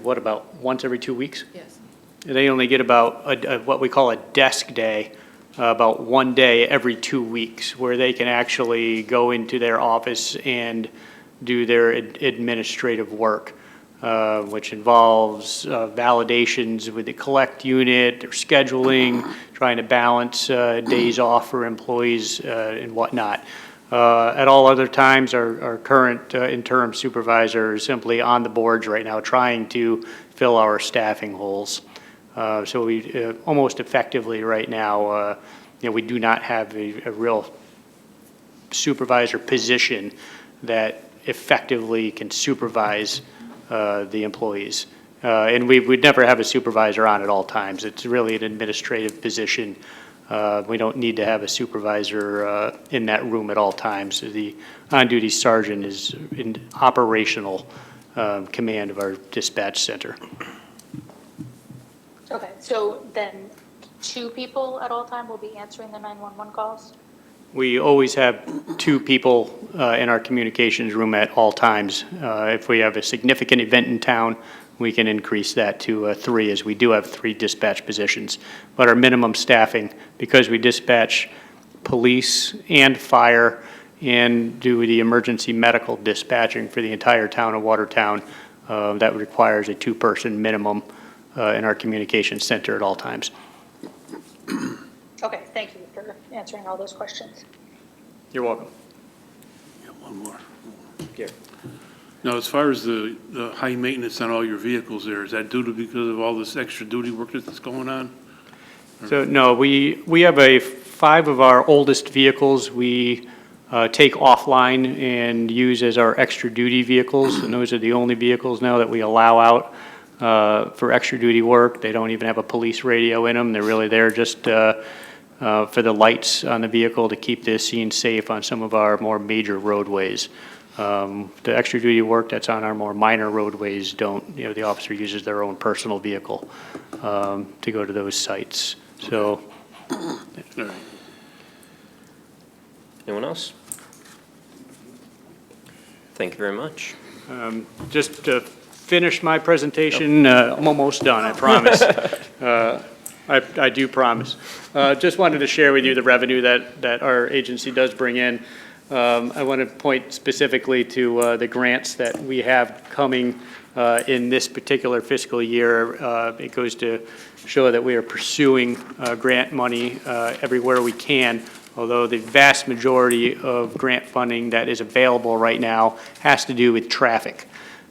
what, about once every 2 weeks? Yes. They only get about what we call a desk day, about 1 day every 2 weeks, where they can actually go into their office and do their administrative work, which involves validations with the collect unit, their scheduling, trying to balance days off for employees and whatnot. At all other times, our current interim supervisor is simply on the boards right now trying to fill our staffing holes. So we almost effectively right now, we do not have a real supervisor position that effectively can supervise the employees. And we'd never have a supervisor on at all times. It's really an administrative position. We don't need to have a supervisor in that room at all times. The on-duty sergeant is in operational command of our dispatch center. Okay, so then 2 people at all time will be answering the 911 calls? We always have 2 people in our communications room at all times. If we have a significant event in town, we can increase that to 3, as we do have 3 dispatch positions. But our minimum staffing, because we dispatch police and fire and do the emergency medical dispatching for the entire town of Watertown, that requires a 2-person minimum in our communications center at all times. Okay, thank you for answering all those questions. You're welcome. Yeah, one more. Yeah. Now, as far as the high maintenance on all your vehicles there, is that due to because of all this extra duty work that's going on? So, no, we have 5 of our oldest vehicles we take offline and use as our extra duty vehicles, and those are the only vehicles now that we allow out for extra duty work. They don't even have a police radio in them. They're really there just for the lights on the vehicle to keep the scene safe on some of our more major roadways. The extra duty work that's on our more minor roadways don't, the officer uses their own personal vehicle to go to those sites. So. All right. Anyone else? Thank you very much. Just to finish my presentation, I'm almost done, I promise. I do promise. Just wanted to share with you the revenue that our agency does bring in. I want to point specifically to the grants that we have coming in this particular fiscal year. It goes to show that we are pursuing grant money everywhere we can, although the vast majority of grant funding that is available right now has to do with traffic.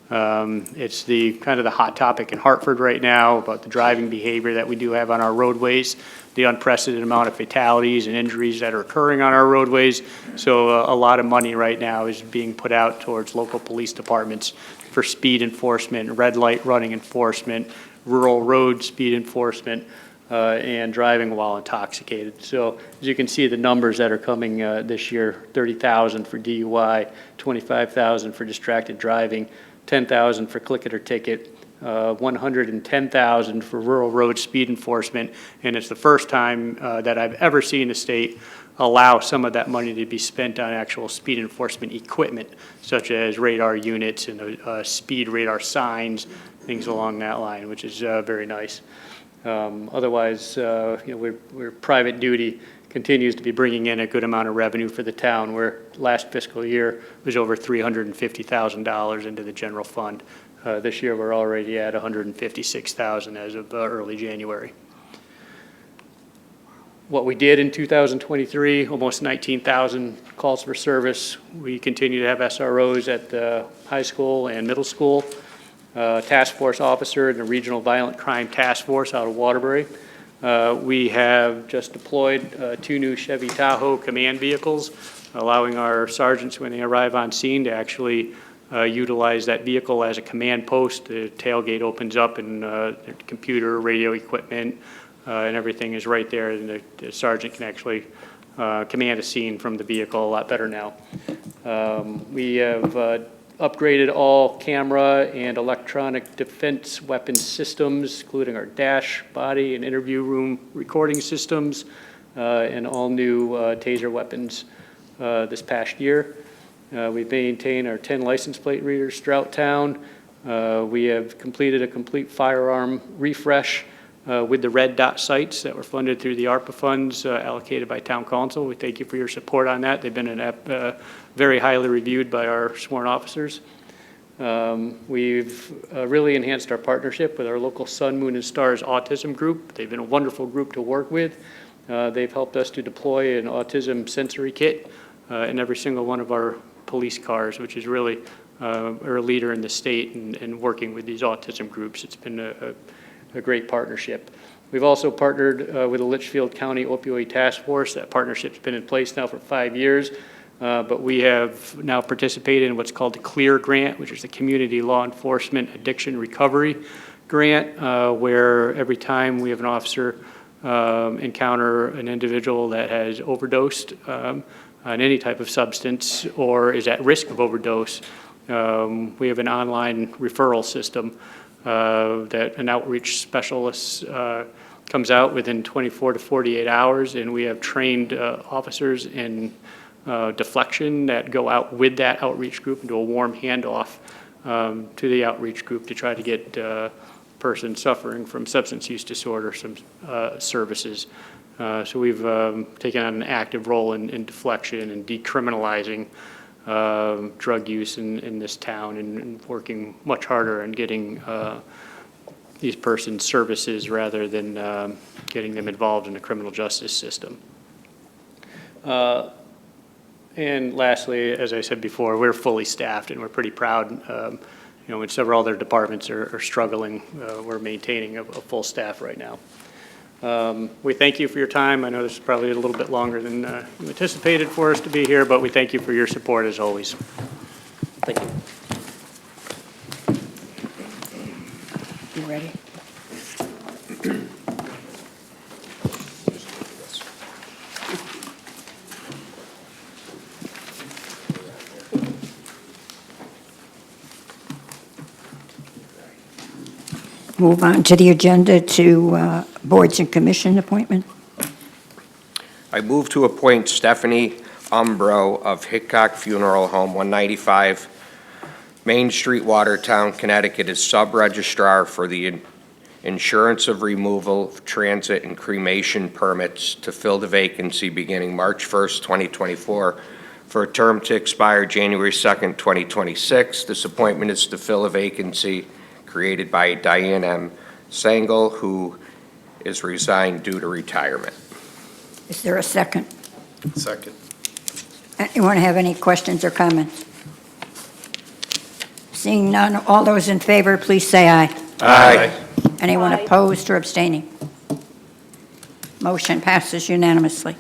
It's kind of the hot topic in Hartford right now about the driving behavior that we do have on our roadways, the unprecedented amount of fatalities and injuries that are occurring on our roadways. So a lot of money right now is being put out towards local police departments for speed enforcement, red light running enforcement, rural road speed enforcement, and driving while intoxicated. So as you can see, the numbers that are coming this year, 30,000 for DUI, 25,000 for distracted driving, 10,000 for click it or ticket, 110,000 for rural road speed enforcement, and it's the first time that I've ever seen the state allow some of that money to be spent on actual speed enforcement equipment, such as radar units and speed radar signs, things along that line, which is very nice. Otherwise, we're private duty continues to be bringing in a good amount of revenue for the town, where last fiscal year was over $350,000 into the general fund. This year, we're already at $156,000 as of early January. What we did in 2023, almost 19,000 calls for service. We continue to have SROs at the high school and middle school. Task force officer in the Regional Violent Crime Task Force out of Waterbury. We have just deployed 2 new Chevy Tahoe command vehicles, allowing our sergeants, when they arrive on scene, to actually utilize that vehicle as a command post. The tailgate opens up and the computer, radio equipment, and everything is right there, and the sergeant can actually command a scene from the vehicle a lot better now. We have upgraded all camera and electronic defense weapon systems, including our dash, body, and interview room recording systems, and all new taser weapons this past year. We've maintained our 10 license plate readers throughout town. We have completed a complete firearm refresh with the red dot sights that were funded through the ARPA funds allocated by town council. We thank you for your support on that. They've been very highly reviewed by our sworn officers. We've really enhanced our partnership with our local Sun, Moon, and Stars autism group. They've been a wonderful group to work with. They've helped us to deploy an autism sensory kit in every single one of our police cars, which is really are a leader in the state in working with these autism groups. It's been a great partnership. We've also partnered with the Litchfield County Opioid Task Force. That partnership's been in place now for 5 years, but we have now participated in what's called the CLEAR grant, which is the Community Law Enforcement Addiction Recovery Grant, where every time we have an officer encounter an individual that has overdosed on any type of substance or is at risk of overdose, we have an online referral system that an outreach specialist comes out within 24 to 48 hours, and we have trained officers in deflection that go out with that outreach group and do a warm handoff to the outreach group to try to get person suffering from substance use disorder some services. So we've taken on an active role in deflection and decriminalizing drug use in this town and working much harder on getting these persons services rather than getting them involved in the criminal justice system. And lastly, as I said before, we're fully staffed and we're pretty proud. When several other departments are struggling, we're maintaining a full staff right now. We thank you for your time. I know this is probably a little bit longer than you anticipated for us to be here, but we thank you for your support as always. Thank you. You ready? Move on to the agenda to boards and commission appointment. I move to appoint Stephanie Umbro of Hickok Funeral Home, 195 Main Street, Watertown, Connecticut, as sub-registrar for the insurance of removal, transit, and cremation permits to fill the vacancy beginning March 1st, 2024, for a term to expire January 2nd, 2026. This appointment is to fill a vacancy created by Diane M. Sangel, who is resigned due to retirement. Is there a second? Second. Anyone have any questions or comments? Seeing none, all those in favor, please say aye. Aye. Anyone opposed or abstaining? Motion passes unanimously.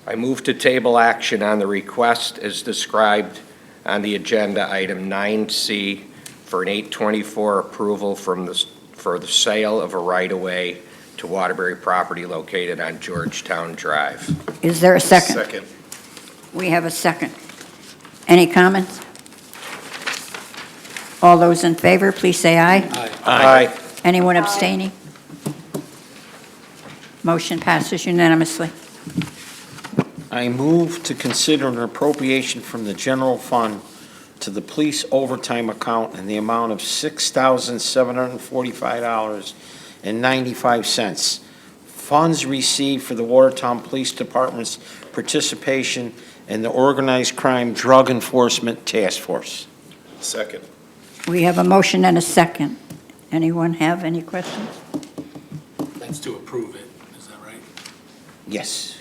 I move to table action on the request as described on the agenda, item 9C, for an 824 approval for the sale of a right-of-way to Waterbury property located on Georgetown Drive. Is there a second? Second. We have a second. Any comments? All those in favor, please say aye. Aye. Anyone abstaining? Motion passes unanimously. I move to consider an appropriation from the general fund to the police overtime account in the amount of $6,745.95. Funds received for the Watertown Police Department's participation in the Organized Crime Drug Enforcement Task Force. Second. We have a motion and a second. Anyone have any questions? That's to approve it, is that right? Yes.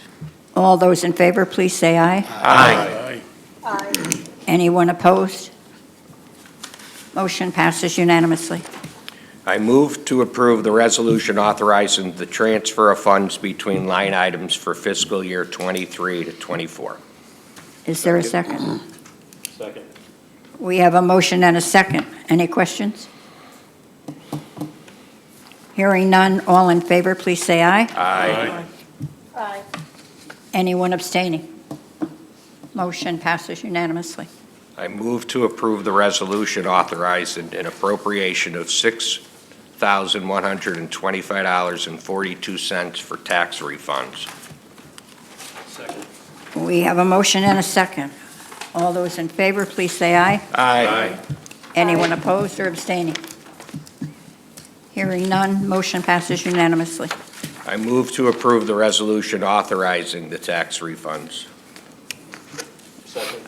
All those in favor, please say aye. Aye. Aye. Anyone opposed? Motion passes unanimously. I move to approve the resolution authorizing the transfer of funds between line items for fiscal year 23 to 24. Is there a second? Second. We have a motion and a second. Any questions? Hearing none, all in favor, please say aye. Aye. Aye. Anyone abstaining? Motion passes unanimously. I move to approve the resolution authorizing an appropriation of $6,125.42 for tax refunds. Second. We have a motion and a second. All those in favor, please say aye. Aye. Anyone opposed or abstaining? Hearing none, motion passes unanimously. I move to approve the resolution authorizing the tax refunds. Second.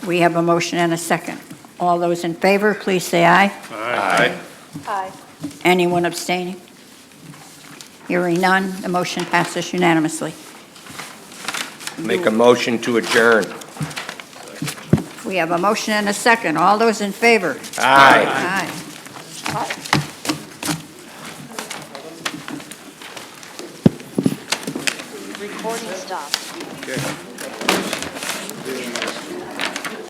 We have a motion and a second. All those in favor, please say aye. Aye. Aye. Anyone abstaining? Hearing none, the motion passes unanimously. Make a motion to adjourn. We have a motion and a second. All those in favor? Aye. Aye. Recording stopped. Okay.